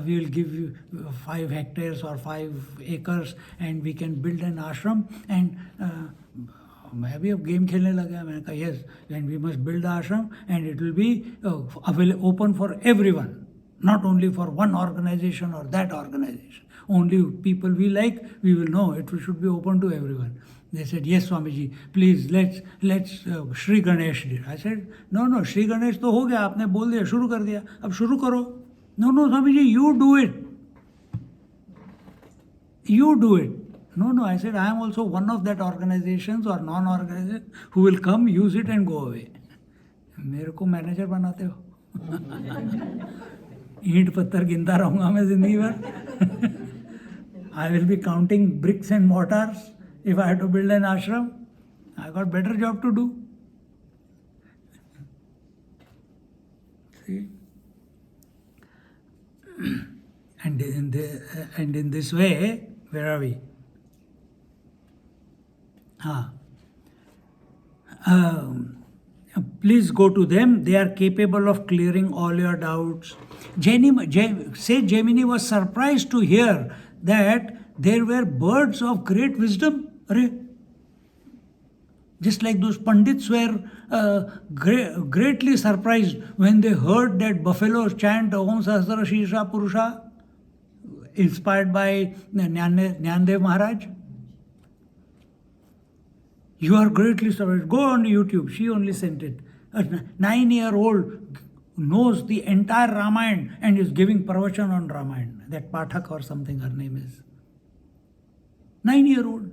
we will give you 5 hectares or 5 acres and we can build an ashram. And मैं भी अब game खेलने लगा. मैंने कहा yes, and we must build the ashram and it will be open for everyone, not only for one organization or that organization. Only people we like, we will know. It should be open to everyone. They said, yes, Swamiji, please let's Shri Ganesh did. I said, no, Shri Ganesh तो हो गया, आपने बोल दिया, शुरू कर दिया, अब शुरू करो. No, Swamiji, you do it. You do it. No, I said, I am also one of that organizations or non-organization who will come, use it and go away. मेरे को मैनेजर बनाते हो. ईंट पत्थर गिनता रहूँगा मैं जिंदगी भर. I will be counting bricks and mortars if I have to build an ashram. I got better job to do. See? And in this way, where are we? Please go to them. They are capable of clearing all your doubts. Jaimini was surprised to hear that there were birds of great wisdom. Just like those Pandits were greatly surprised when they heard that buffaloes chant Om Sahasra Shisha Purusha, inspired by Nyandev Maharaj. You are greatly surprised. Go on YouTube. She only sent it. A 9-year-old knows the entire Ramayana and is giving pravachan on Ramayana. That Pathak or something her name is. 9-year-old.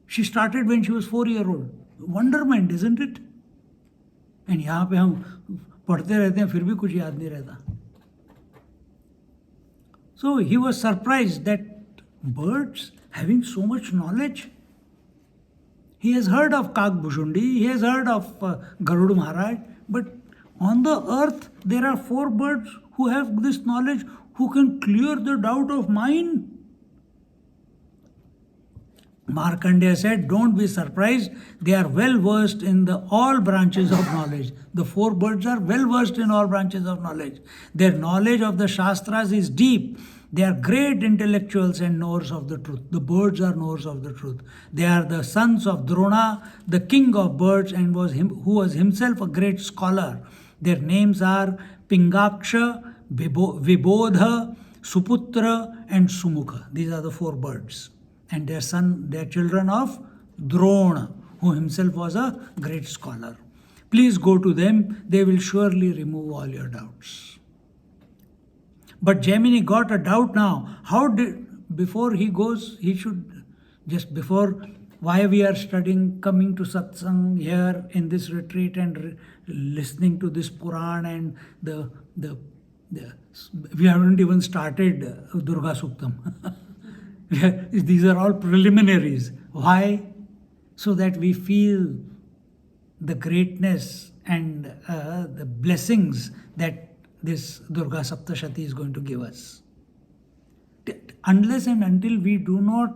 She started when she was 4-year-old. Wonderment, isn't it? And यहाँ पे हम पढ़ते रहते हैं फिर भी कुछ याद नहीं रहता. So he was surprised that birds having so much knowledge. He has heard of Kak Bhushundi, he has heard of Garuda Maharaj, but on the earth there are 4 birds who have this knowledge, who can clear the doubt of mine. Markandeya said, don't be surprised, they are well versed in all branches of knowledge. The 4 birds are well versed in all branches of knowledge. Their knowledge of the Shastras is deep. They are great intellectuals and knowers of the truth. The birds are knowers of the truth. They are the sons of Drona, the king of birds, and who was himself a great scholar. Their names are Pingaksha, Vibodha, Suputra, and Sumukha. These are the 4 birds. And they are children of Drona, who himself was a great scholar. Please go to them, they will surely remove all your doubts. But Jaimini got a doubt now. Before he goes, he should, just before, why we are studying, coming to satsang here in this retreat and listening to this Puran and we haven't even started Durga Suktam. These are all preliminaries. Why? So that we feel the greatness and the blessings that this Durga Saptashati is going to give us. Unless and until we do not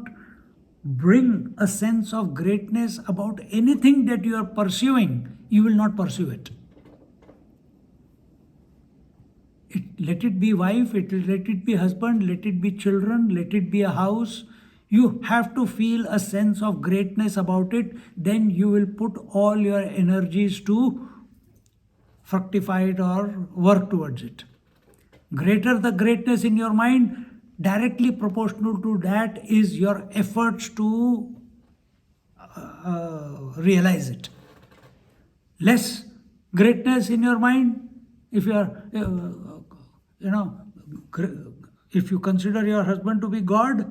bring a sense of greatness about anything that you are pursuing, you will not pursue it. Let it be wife, let it be husband, let it be children, let it be a house. You have to feel a sense of greatness about it. Then you will put all your energies to fructify it or work towards it. Greater the greatness in your mind, directly proportional to that is your efforts to realize it. Less greatness in your mind, if you are, if you consider your husband to be God,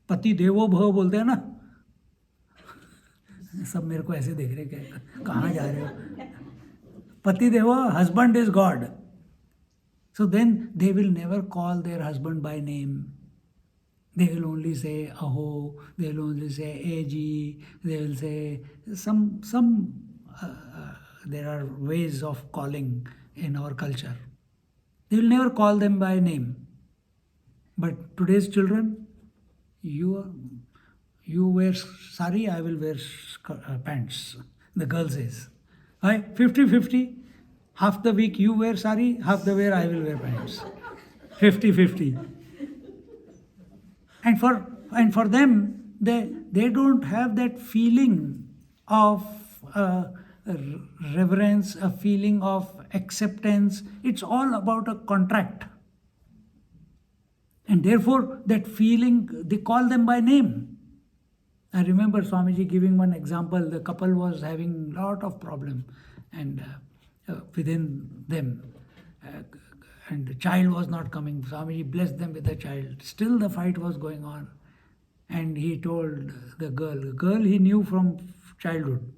पति देवो भव बोलते हैं ना, सब मेरे को ऐसे देख रहे हैं कहाँ जा रहे हो. पति देवो, husband is God. So then they will never call their husband by name. They will only say aho, they will only say eji, they will say there are ways of calling in our culture. They will never call them by name. But today's children, you wear sari, I will wear pants. The girl says. Right? 50-50. Half the week you wear sari, half the week I will wear pants. 50-50. And for them, they don't have that feeling of reverence, a feeling of acceptance. It's all about a contract. And therefore, that feeling, they call them by name. I remember Swamiji giving one example. The couple was having a lot of problem and within them. And the child was not coming. Swamiji blessed them with the child. Still the fight was going on. And he told the girl he knew from childhood.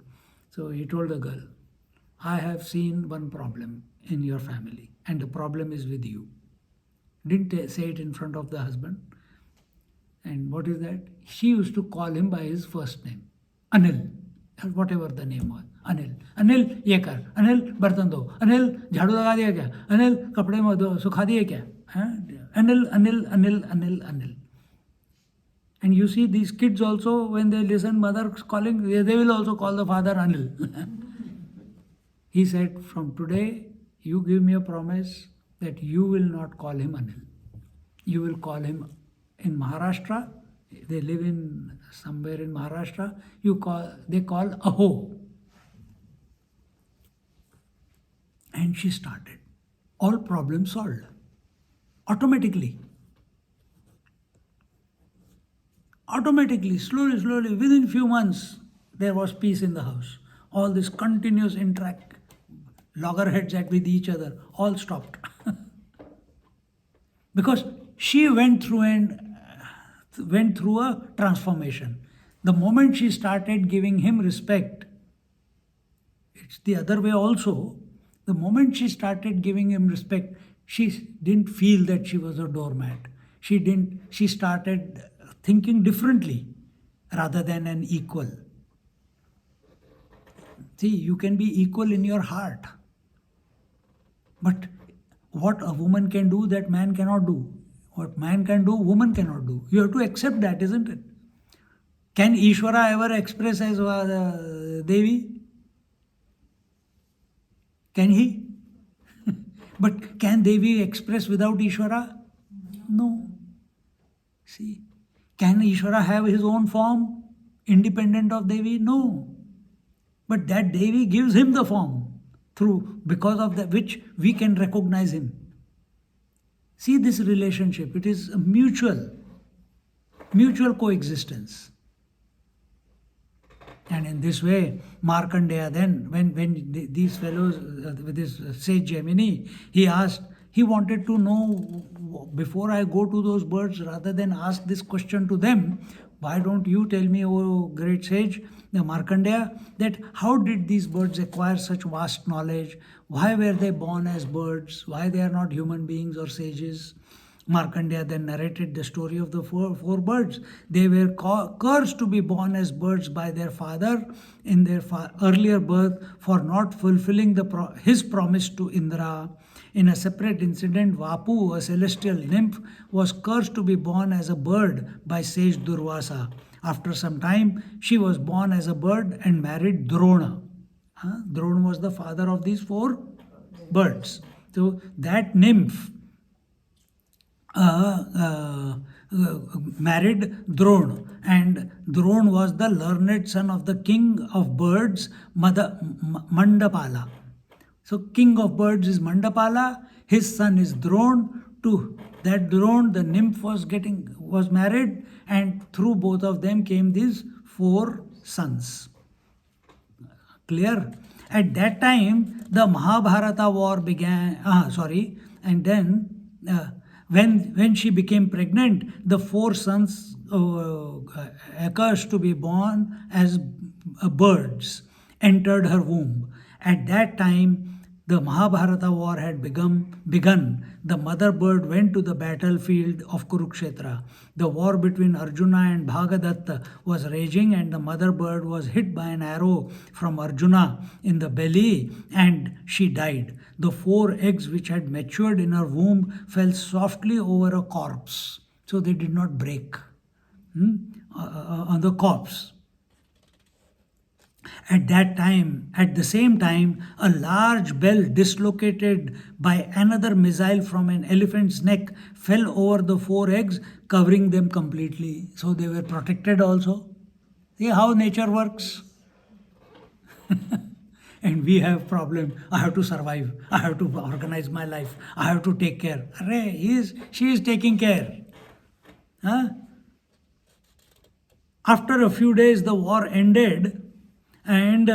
So he told the girl, I have seen one problem in your family and the problem is with you. Didn't say it in front of the husband. And what is that? She used to call him by his first name. Anil, or whatever the name was. Anil. Anil, ye kar. Anil, bartan do. Anil, jhadu laga diya kya? Anil, kapde mein sukha diye kya? Anil, Anil, Anil, Anil, Anil. And you see these kids also, when they listen mother calling, they will also call the father Anil. He said, from today, you give me a promise that you will not call him Anil. You will call him in Maharashtra. They live in somewhere in Maharashtra. They call Aho. And she started. All problems solved. Automatically. Automatically, slowly, within few months, there was peace in the house. All this continuous loggerheads with each other, all stopped. Because she went through a transformation. The moment she started giving him respect, it's the other way also. The moment she started giving him respect, she didn't feel that she was a doormat. She started thinking differently rather than an equal. See, you can be equal in your heart. But what a woman can do, that man cannot do. What man can do, woman cannot do. You have to accept that, isn't it? Can Ishvara ever express as Devi? Can he? But can Devi express without Ishvara? No. See, can Ishvara have his own form independent of Devi? No. But that Devi gives him the form through, because of that which we can recognize him. See this relationship, it is a mutual coexistence. And in this way, Markandeya then, when these fellows, with this sage Gemini, he asked, he wanted to know, before I go to those birds, rather than ask this question to them, why don't you tell me, O great sage, the Markandeya, that how did these birds acquire such vast knowledge? Why were they born as birds? Why they are not human beings or sages? Markandeya then narrated the story of the four birds. They were cursed to be born as birds by their father in their earlier birth for not fulfilling his promise to Indra. In a separate incident, Vapu, a celestial nymph, was cursed to be born as a bird by sage Durvasa. After some time, she was born as a bird and married Drona. Drona was the father of these four birds. So that nymph married Drona, and Drona was the learned son of the king of birds, Mandapala. So king of birds is Mandapala, his son is Drona. To that Drona, the nymph was married, and through both of them came these four sons. Clear? At that time, the Mahabharata war began. And then when she became pregnant, the four sons accursed to be born as birds entered her womb. At that time, the Mahabharata war had begun. The mother bird went to the battlefield of Kurukshetra. The war between Arjuna and Bhagadatta was raging, and the mother bird was hit by an arrow from Arjuna in the belly, and she died. The four eggs which had matured in her womb fell softly over a corpse, so they did not break on the corpse. At the same time, a large bell dislocated by another missile from an elephant's neck fell over the four eggs, covering them completely. So they were protected also. See how nature works? And we have problem. I have to survive. I have to organize my life. I have to take care. She is taking care. After a few days, the war ended, and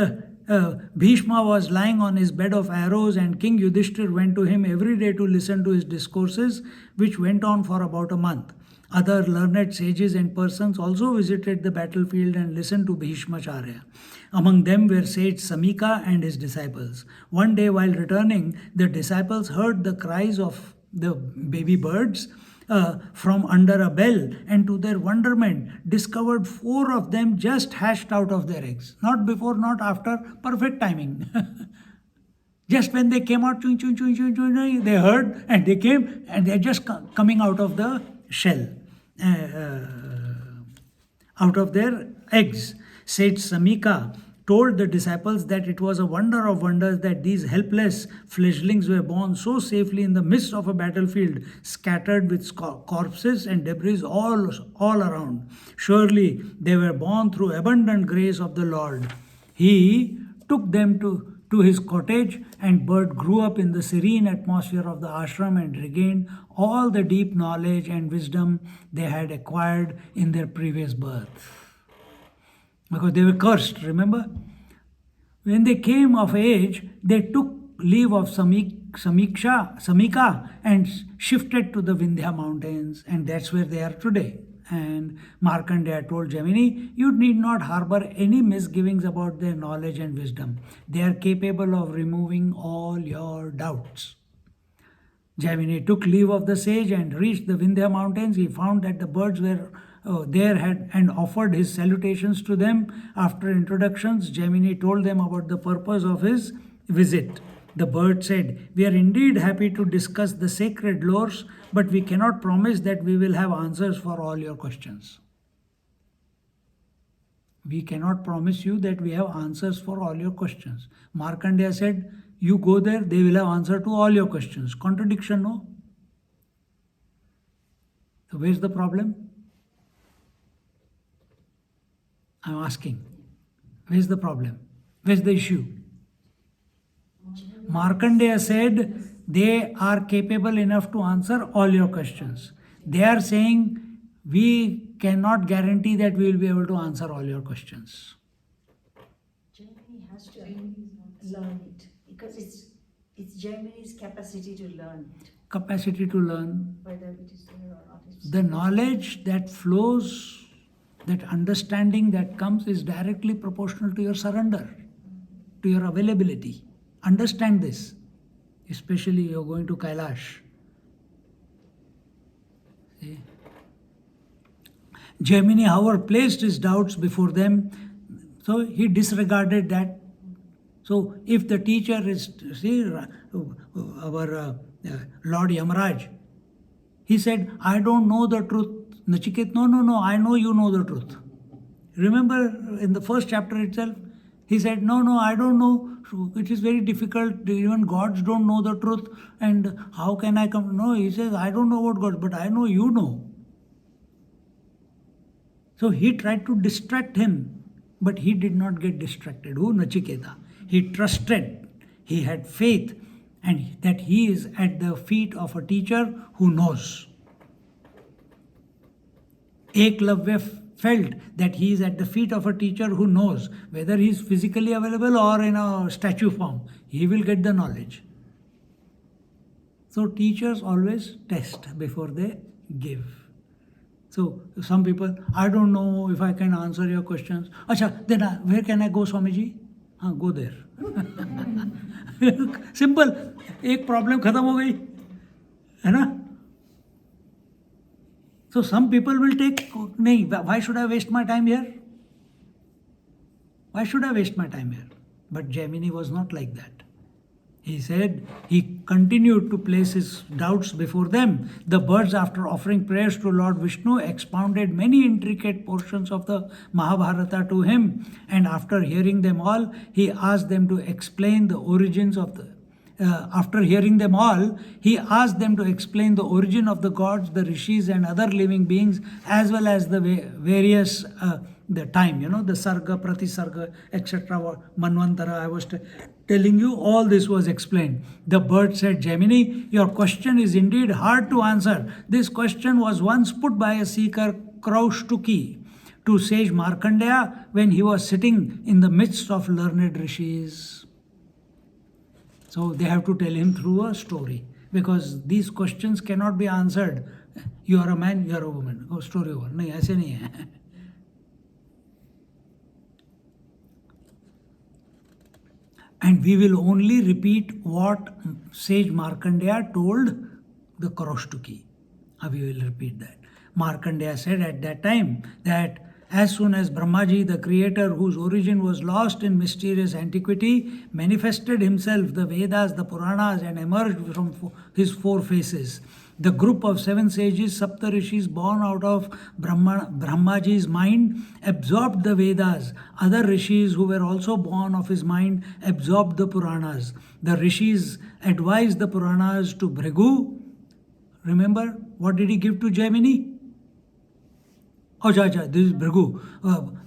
Bhishma was lying on his bed of arrows, and King Yudhishthir went to him every day to listen to his discourses, which went on for about a month. Other learned sages and persons also visited the battlefield and listened to Bhishmacharya. Among them were sage Samika and his disciples. One day, while returning, the disciples heard the cries of the baby birds from under a bell, and to their wonderment discovered four of them just hatched out of their eggs. Not before, not after, perfect timing. Just when they came out, chung, chung, chung, chung, chung, they heard, and they came, and they're just coming out of the shell, out of their eggs. Sage Samika told the disciples that it was a wonder of wonders that these helpless fledglings were born so safely in the midst of a battlefield, scattered with corpses and debris all around. Surely they were born through abundant grace of the Lord. He took them to his cottage, and bird grew up in the serene atmosphere of the ashram and regained all the deep knowledge and wisdom they had acquired in their previous birth. Because they were cursed, remember? When they came of age, they took leave of Samika and shifted to the Vindhya mountains, and that's where they are today. And Markandeya told Gemini, you need not harbor any misgivings about their knowledge and wisdom. They are capable of removing all your doubts. Gemini took leave of the sage and reached the Vindhya mountains. He found that the birds were there had and offered his salutations to them. After introductions, Gemini told them about the purpose of his visit. The bird said, "We are indeed happy to discuss the sacred lores, but we cannot promise that we will have answers for all your questions." We cannot promise you that we have answers for all your questions. Markandeya said, "You go there, they will have answer to all your questions." Contradiction, no? So where's the problem? I'm asking. Where's the problem? Where's the issue? Markandeya said they are capable enough to answer all your questions. They are saying we cannot guarantee that we will be able to answer all your questions. Germany has to learn it because it's Germany's capacity to learn it, Capacity to learn. whether it is there or not. The knowledge that flows, that understanding that comes is directly proportional to your surrender, to your availability. Understand this, especially you're going to Kailash. See? Gemini, however, placed his doubts before them, so he disregarded that. So if the teacher is, see, our Lord Yamaraj, he said, "I don't know the truth." Nachiket, no, I know you know the truth. Remember in the first chapter itself, he said, no, I don't know. It is very difficult. Even gods don't know the truth. And how can I come? No, he says, "I don't know about God, but I know you know." So he tried to distract him, but he did not get distracted. Who? Nachiketa. He trusted, he had faith, and that he is at the feet of a teacher who knows. Eklavya felt that he is at the feet of a teacher who knows whether he is physically available or in a statue form. He will get the knowledge. So teachers always test before they give. So some people, "I don't know if I can answer your questions." Acha, then where can I go, Swamiji? Go there. Simple. एक problem खत्म हो गई है ना. So some people will take, "नहीं, why should I waste my time here? Why should I waste my time here?" But Gemini was not like that. He said, he continued to place his doubts before them. The birds, after offering prayers to Lord Vishnu, expounded many intricate portions of the Mahabharata to him, and after hearing them all, he asked them to explain the origins of the after hearing them all, he asked them to explain the origin of the gods, the rishis, and other living beings, as well as the various the time, the sarga, pratisarga, etc. Manvantara. I was telling you, all this was explained. The bird said, "Gemini, your question is indeed hard to answer. This question was once put by a seeker, Kraushtuki, to sage Markandeya when he was sitting in the midst of learned rishis." So they have to tell him through a story, because these questions cannot be answered. You are a man, you are a woman. Go story over. No, ऐसे नहीं है. And we will only repeat what sage Markandeya told the Kraushtuki. We will repeat that. Markandeya said at that time that as soon as Brahmaji, the creator whose origin was lost in mysterious antiquity, manifested himself, the Vedas, the Puranas, and emerged from his four faces, the group of 7 sages, Saptarishis, born out of Brahmaji's mind, absorbed the Vedas. Other rishis who were also born of his mind absorbed the Puranas. The rishis advised the Puranas to Bhrigu. Remember, what did he give to Gemini? This is Bhrigu.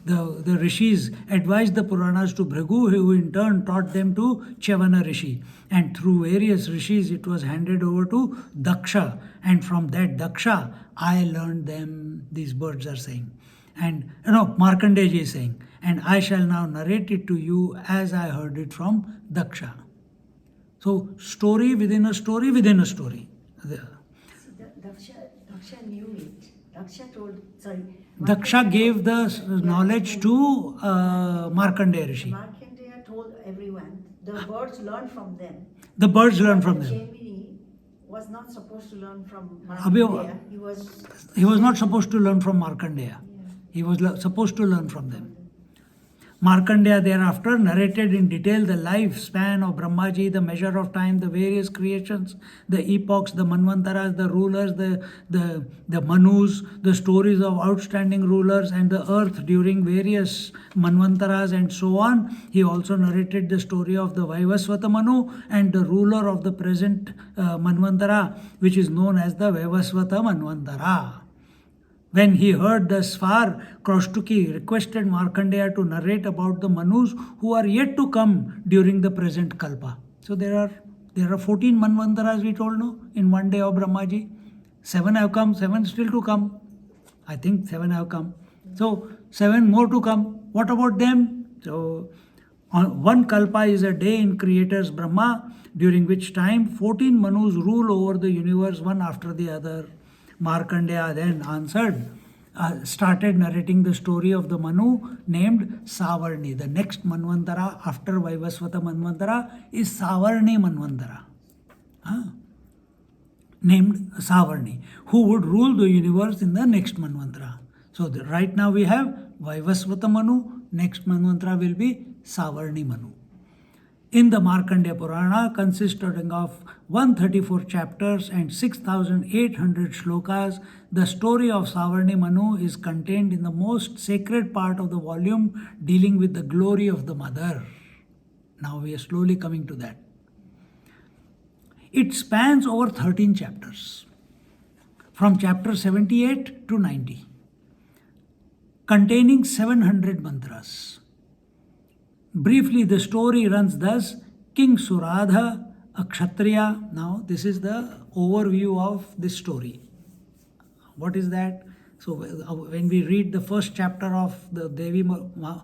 The rishis advised the Puranas to Bhrigu, who in turn taught them to Chavana Rishi. And through various rishis, it was handed over to Daksha. And from that Daksha, I learned them, these birds are saying. And, Markandeya is saying, and I shall now narrate it to you as I heard it from Daksha. So, story within a story within a story. Daksha knew it. Daksha gave the knowledge to Markandeya Rishi. Markandeya told everyone. The birds learned from them. The birds learned from them. Gemini was not supposed to learn from Abhi- Markandeya. He was not supposed to learn from Markandeya. He was supposed to learn from them. Markandeya thereafter narrated in detail the lifespan of Brahmaji, the measure of time, the various creations, the epochs, the manvantaras, the rulers, the manus, the stories of outstanding rulers and the earth during various manvantaras and so on. He also narrated the story of the Vaivasvata Manu and the ruler of the present manvantara, which is known as the Vaivasvata Manvantara. When he heard thus far, Kaustuki requested Markandeya to narrate about the Manus who are yet to come during the present Kalpa. So there are 14 Manvantaras, we told, no, in one day of Brahmaji. 7 have come, 7 still to come. I think 7 have come. So 7 more to come. What about them? So one Kalpa is a day in Creator's Brahma, during which time 14 Manus rule over the universe one after the other. Markandeya then started narrating the story of the Manu named Savarni. The next Manvantara after Vaivasvata Manvantara is Savarni Manvantara, named Savarni, who would rule the universe in the next Manvantara. So right now we have Vaivasvata Manu, next Manvantara will be Savarni Manu. In the Markandeya Purana, consisting of 134 chapters and 6,800 shlokas, the story of Savarni Manu is contained in the most sacred part of the volume dealing with the glory of the mother. Now we are slowly coming to that. It spans over 13 chapters, from chapter 78 to 90, containing 700 mantras. Briefly, the story runs thus. King Suradha, a Kshatriya. Now, this is the overview of this story. What is that? So, when we read the first chapter of the Devi Bhagavad,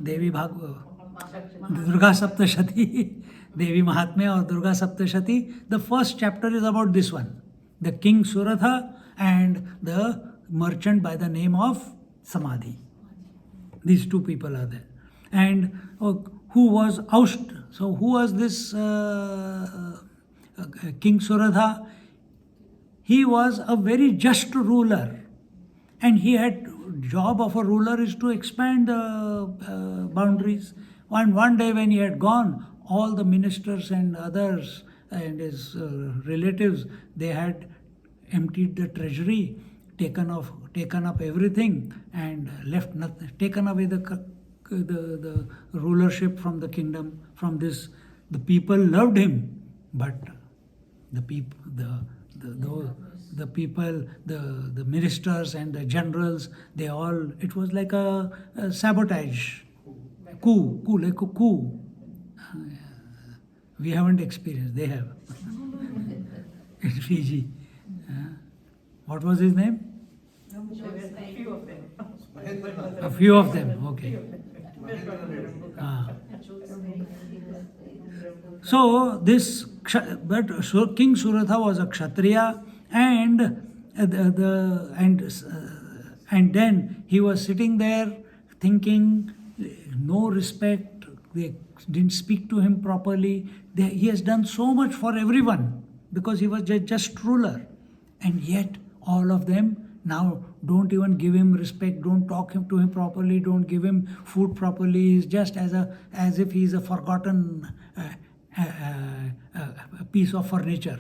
Durga Saptashati, Devi Mahatmyam or Durga Saptashati, the first chapter is about this one. The King Suradha and the merchant by the name of Samadhi. These two people are there. And who was ousted? So who was this King Suradha? He was a very just ruler. And he had, job of a ruler is to expand the boundaries. One day when he had gone, all the ministers and others and his relatives, they had emptied the treasury, taken up everything and left nothing, taken away the rulership from the kingdom, from this. The people loved him, but the people, the people, the ministers and the generals, they all, it was like a sabotage, like a coup. We haven't experienced, they have. In Fiji. What was his name? A few of them. Mahendranath. A few of them, okay. Ah. So this, but King Suratha was a Kshatriya, and then he was sitting there thinking, no respect. They didn't speak to him properly. He has done so much for everyone because he was just ruler, and yet all of them now don't even give him respect, don't talk to him properly, don't give him food properly. He's just as if he's a forgotten piece of furniture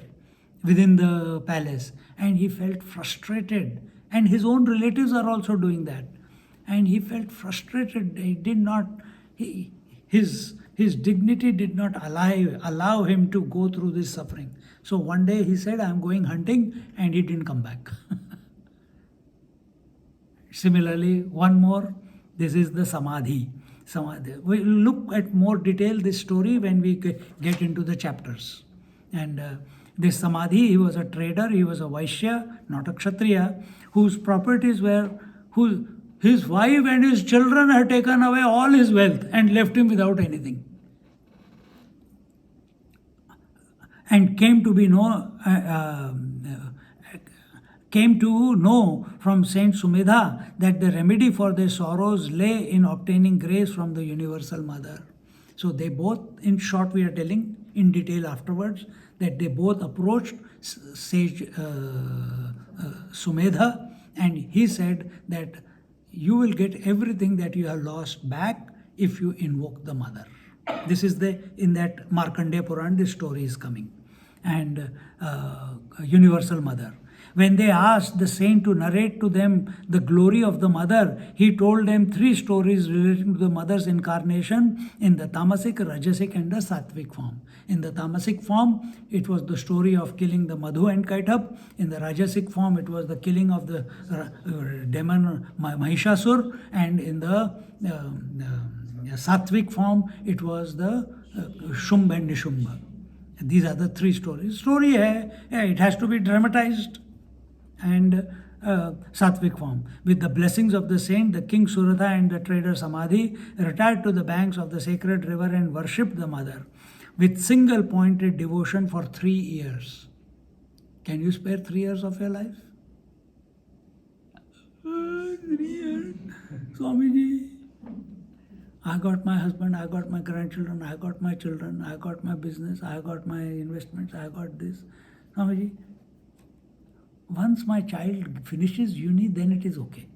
within the palace. And he felt frustrated, and his own relatives are also doing that, and he felt frustrated. He did not, his dignity did not allow him to go through this suffering. So one day he said, I'm going hunting, and he didn't come back. Similarly, one more, this is the Samadhi. We'll look at more detail this story when we get into the chapters. And this Samadhi, he was a trader, he was a Vaishya, not a Kshatriya, whose properties were, his wife and his children had taken away all his wealth and left him without anything. And came to know from Saint Sumedha that the remedy for their sorrows lay in obtaining grace from the Universal Mother. So they both, in short we are telling in detail afterwards, that they both approached sage Sumedha, and he said that you will get everything that you have lost back if you invoke the mother. This is in that Markandeya Puran, this story is coming. And universal mother. When they asked the saint to narrate to them the glory of the mother, he told them 3 stories relating to the mother's incarnation in the tamasic, rajasic and the sattvic form. In the tamasic form, it was the story of killing the Madhu and Kaitap. In the rajasic form, it was the killing of the demon Mahishasur. And in the sattvic form, it was the Shumba and Nishumba. These are the 3 stories. Story hai, it has to be dramatized. And sattvic form. With the blessings of the saint, the king Suratha and the trader Samadhi retired to the banks of the sacred river and worshipped the mother with single pointed devotion for 3 years. Can you spare 3 years of your life? 3 years. Swamiji. I got my husband, I got my grandchildren, I got my children, I got my business, I got my investments, I got this. Swamiji, once my child finishes uni, then it is okay.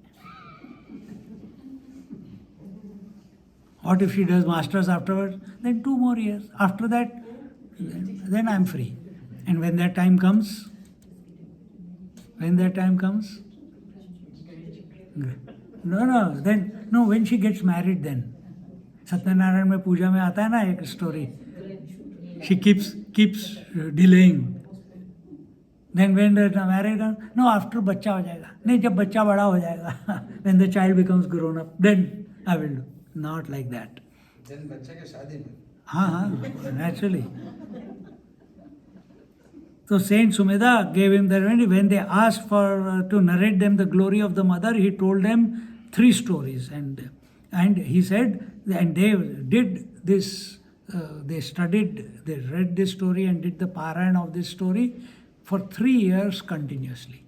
What if she does masters afterwards? Then 2 more years. After that, then I'm free. And when that time comes, when she gets married then. Satyanarayan mein puja mein aata hai na ek story. She keeps delaying. Then when they're married, no, after बच्चा हो जाएगा. नहीं, जब बच्चा बड़ा हो जाएगा, when the child becomes grown up, then I will do. Not like that. Then बच्चे के शादी में. हाँ, naturally. So Saint Sumedha gave him the remedy. When they asked for to narrate them the glory of the mother, he told them 3 stories, and he said, and they did this. They read this story and did the parayan of this story for 3 years continuously.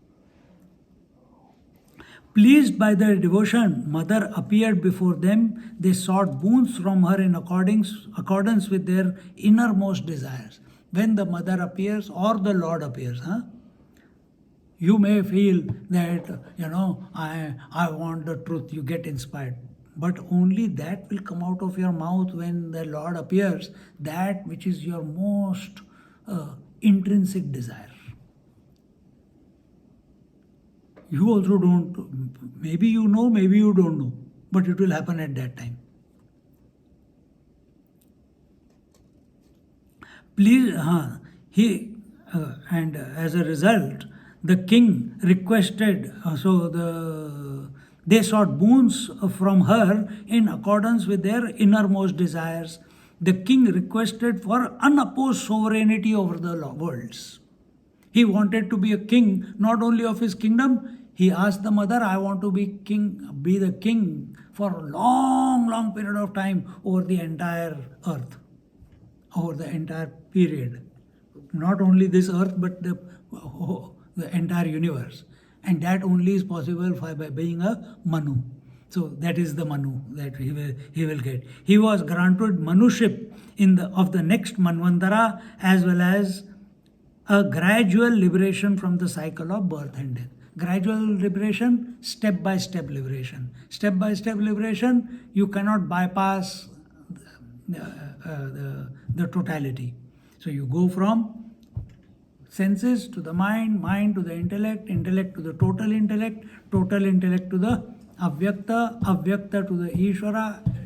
Pleased by their devotion, mother appeared before them. They sought boons from her in accordance with their innermost desires. When the mother appears or the Lord appears, you may feel that, I want the truth, you get inspired. But only that will come out of your mouth when the Lord appears, that which is your most intrinsic desire. You also don't, maybe you know, maybe you don't know, but it will happen at that time. Please, and as a result, the king requested, they sought boons from her in accordance with their innermost desires. The king requested for unopposed sovereignty over the worlds. He wanted to be a king, not only of his kingdom. He asked the mother, I want to be the king for a long period of time over the entire earth, over the entire period. Not only this earth, but the entire universe. And that only is possible by being a Manu. So that is the Manu that he will get. He was granted Manuship of the next Manvantara, as well as a gradual liberation from the cycle of birth and death. Gradual liberation, step-by-step liberation. Step-by-step liberation, you cannot bypass the totality. So you go from senses to the mind to the intellect to the total intellect to the avyakta to the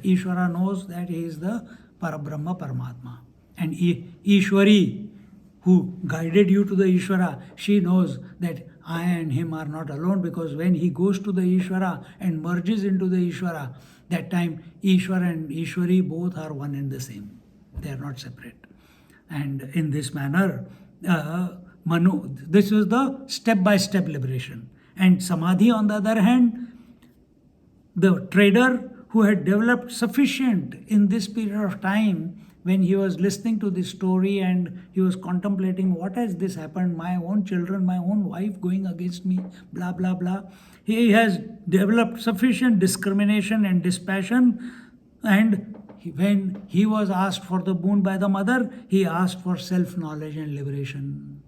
Ishvara knows that he is the Parabrahma Paramatma. And Ishwari, who guided you to the Ishvara, she knows that I and him are not alone, because when he goes to the Ishvara and merges into the Ishvara, that time Ishvara and Ishwari both are one and the same. They are not separate. And in this manner, this is the step-by-step liberation. And Samadhi, on the other hand, the trader who had developed sufficient in this period of time, when he was listening to this story and he was contemplating, what has this happened, my own children, my own wife going against me, blah, blah, blah. He has developed sufficient discrimination and dispassion, and when he was asked for the boon by the mother, he asked for self-knowledge and liberation.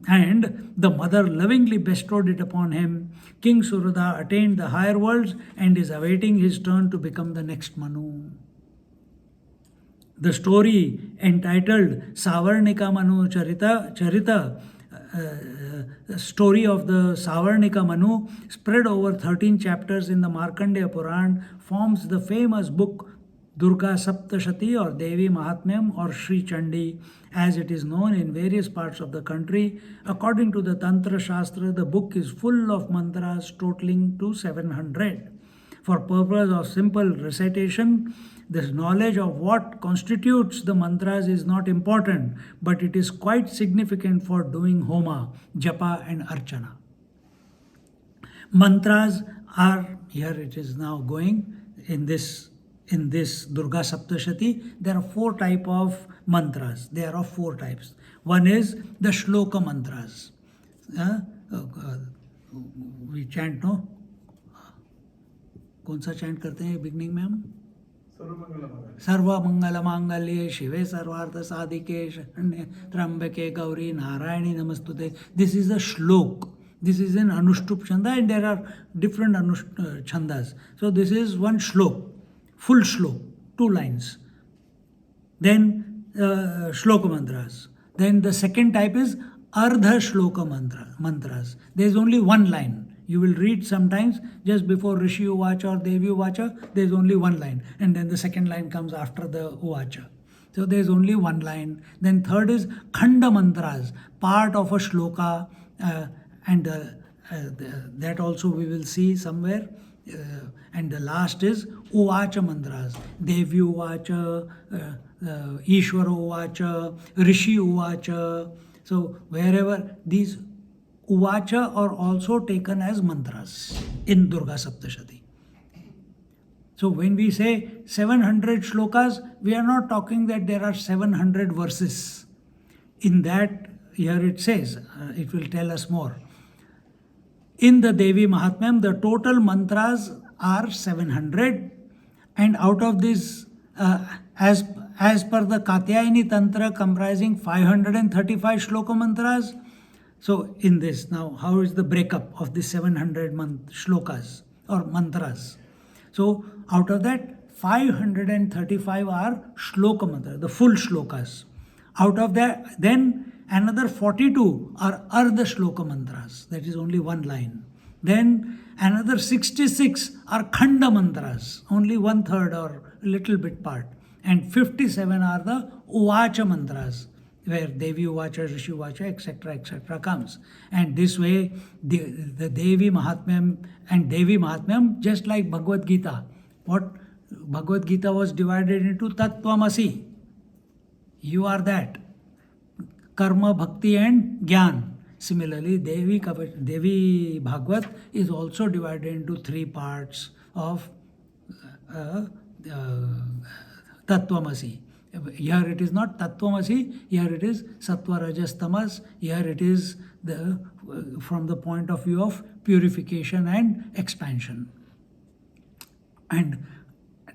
And the mother lovingly bestowed it upon him. King Suruda attained the higher worlds and is awaiting his turn to become the next Manu. The story entitled Savarnika Manu Charita, story of the Savarnika Manu, spread over 13 chapters in the Markandeya Puran, forms the famous book Durga Saptashati or Devi Mahatmyam or Sri Chandi, as it is known in various parts of the country. According to the Tantra Shastra, the book is full of mantras totaling to 700. For purpose of simple recitation, this knowledge of what constitutes the mantras is not important, but it is quite significant for doing homa, japa and archana. Mantras are, here it is now going in this Durga Saptashati, there are 4 types of mantras. There are 4 types. One is the shloka mantras. We chant, no? कौन सा chant करते हैं beginning में हम? सर्व मंगल मांगल्ये शिवे सर्वार्थ साधिके शरण्ये त्र्यंबके गौरी नारायणी नमस्तुते. This is a shlok. This is an anushtup chanda, and there are different chandas. So this is one shlok, full shlok, 2 lines. Then shloka mantras. Then the second type is ardha shloka mantras. There is only 1 line. You will read sometimes just before Rishi Uvacha or Devi Uvacha, there is only 1 line, and then the second line comes after the Uvacha. So there is only 1 line. Then third is khanda mantras, part of a shloka, and that also we will see somewhere. And the last is Uvacha mantras, Devi Uvacha, Ishvara Uvacha, Rishi Uvacha. So wherever these Uvacha are also taken as mantras in Durga Saptashati. So when we say 700 shlokas, we are not talking that there are 700 verses. In that, here it says, it will tell us more. In the Devi Mahatmyam, the total mantras are 700, and out of this, as per the Katyayani Tantra comprising 535 shloka mantras. So in this, now how is the breakup of the 700 shlokas or mantras? So out of that, 535 are shloka mantras, the full shlokas. Out of that, then another 42 are ardha shloka mantras, that is only 1 line. Then another 66 are khanda mantras, only 1/3 or a little bit part. And 57 are the uvacha mantras, where Devi Uvacha, Rishi Uvacha, etc. comes. And this way, the Devi Mahatmyam and Devi Mahatmyam, just like Bhagavad Gita. What Bhagavad Gita was divided into Tattvamasi. You are that. Karma, Bhakti and Gyan. Similarly, Devi Bhagavad is also divided into 3 parts of Tattvamasi. Here it is not Tattvamasi, here it is Sattva, Rajas, Tamas, here it is from the point of view of purification and expansion. And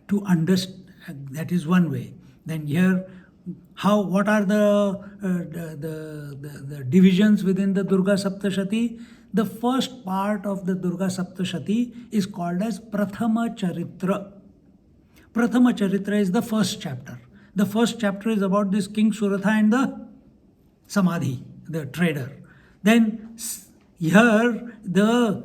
to understand, that is one way. Then here, what are the divisions within the Durga Saptashati? The first part of the Durga Saptashati is called as Prathama Charitra. Prathama Charitra is the first chapter. The first chapter is about this King Suratha and the Samadhi, the trader. Then here the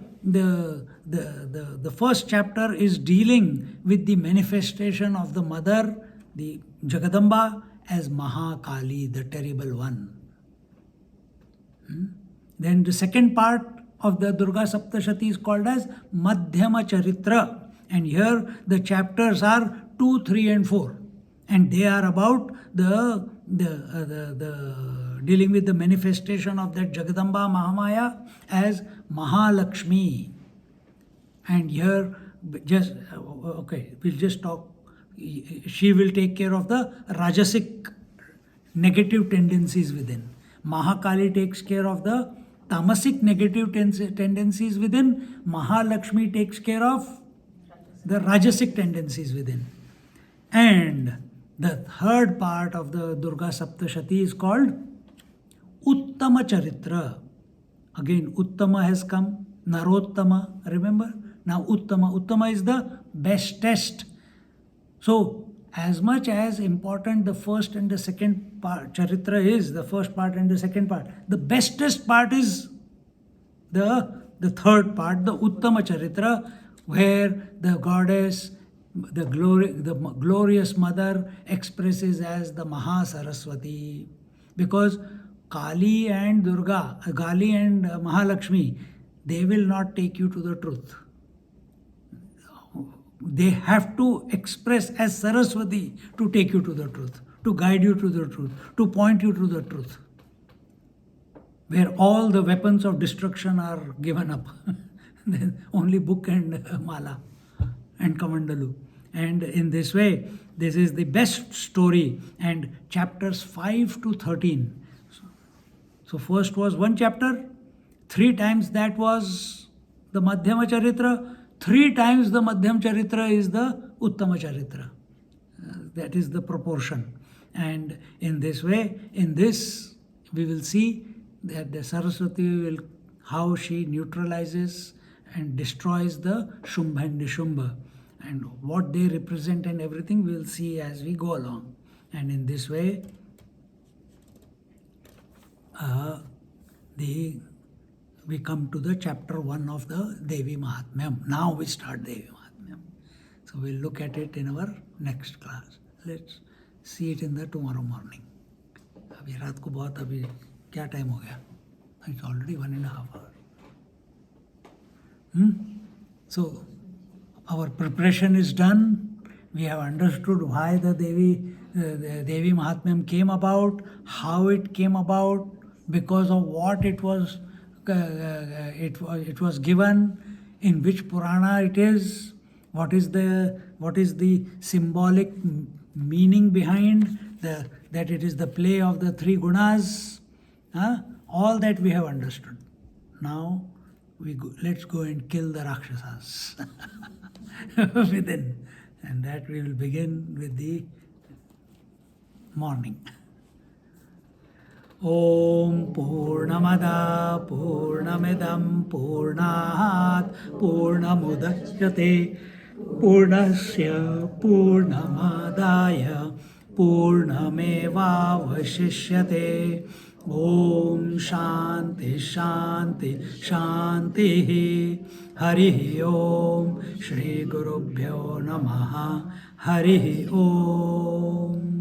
first chapter is dealing with the manifestation of the mother, the Jagadamba, as Mahakali, the terrible one. Then the second part of the Durga Saptashati is called as Madhyama Charitra. And here the chapters are 2, 3 and 4. And they are about the dealing with the manifestation of that Jagadamba Mahamaya as Mahalakshmi. And here, we'll just talk. She will take care of the Rajasic negative tendencies within. Mahakali takes care of the Tamasic negative tendencies within. Mahalakshmi takes care of the Rajasic tendencies within. And the third part of the Durga Saptashati is called Uttama Charitra. Again, Uttama has come, Narottama, remember? Now Uttama. Uttama is the bestest. So, as much as important the first and the second part, Charitra is, the first part and the second part, the bestest part is the third part, the Uttama Charitra, where the goddess, the glorious mother expresses as the Mahasaraswati. Because Kali and Durga, Kali and Mahalakshmi, they will not take you to the truth. They have to express as Saraswati to take you to the truth, to guide you to the truth, to point you to the truth. Where all the weapons of destruction are given up. Then only book and mala and kamandalu. And in this way, this is the best story. And chapters 5 to 13. So first was one chapter, 3 times that was the Madhyama Charitra, 3 times the Madhyam Charitra is the Uttama Charitra. That is the proportion. And in this way, in this, we will see that the Saraswati will, how she neutralizes and destroys the Shumbha and Nishumba. And what they represent and everything we will see as we go along. And in this way, we come to the chapter 1 of the Devi Mahatmyam. Now we start Devi Mahatmyam. So we'll look at it in our next class. Let's see it in the tomorrow morning. अभी रात को बहुत अभी क्या time हो गया? It's already 1.5 hours. So our preparation is done. We have understood why the Devi Mahatmyam came about, how it came about, because of what it was given, in which Purana it is, what is the symbolic meaning behind that it is the play of the 3 gunas. All that we have understood. Now let's go and kill the Rakshasas within. And that we will begin with the morning. Om Purnamada Purnamidam Purnat Purnamudachyate Purnasya Purnamadaya Purnameva Vashishyate. Om Shanti Shanti Shanti. Hari Om Shri Gurubhyo Namaha. Hari Om.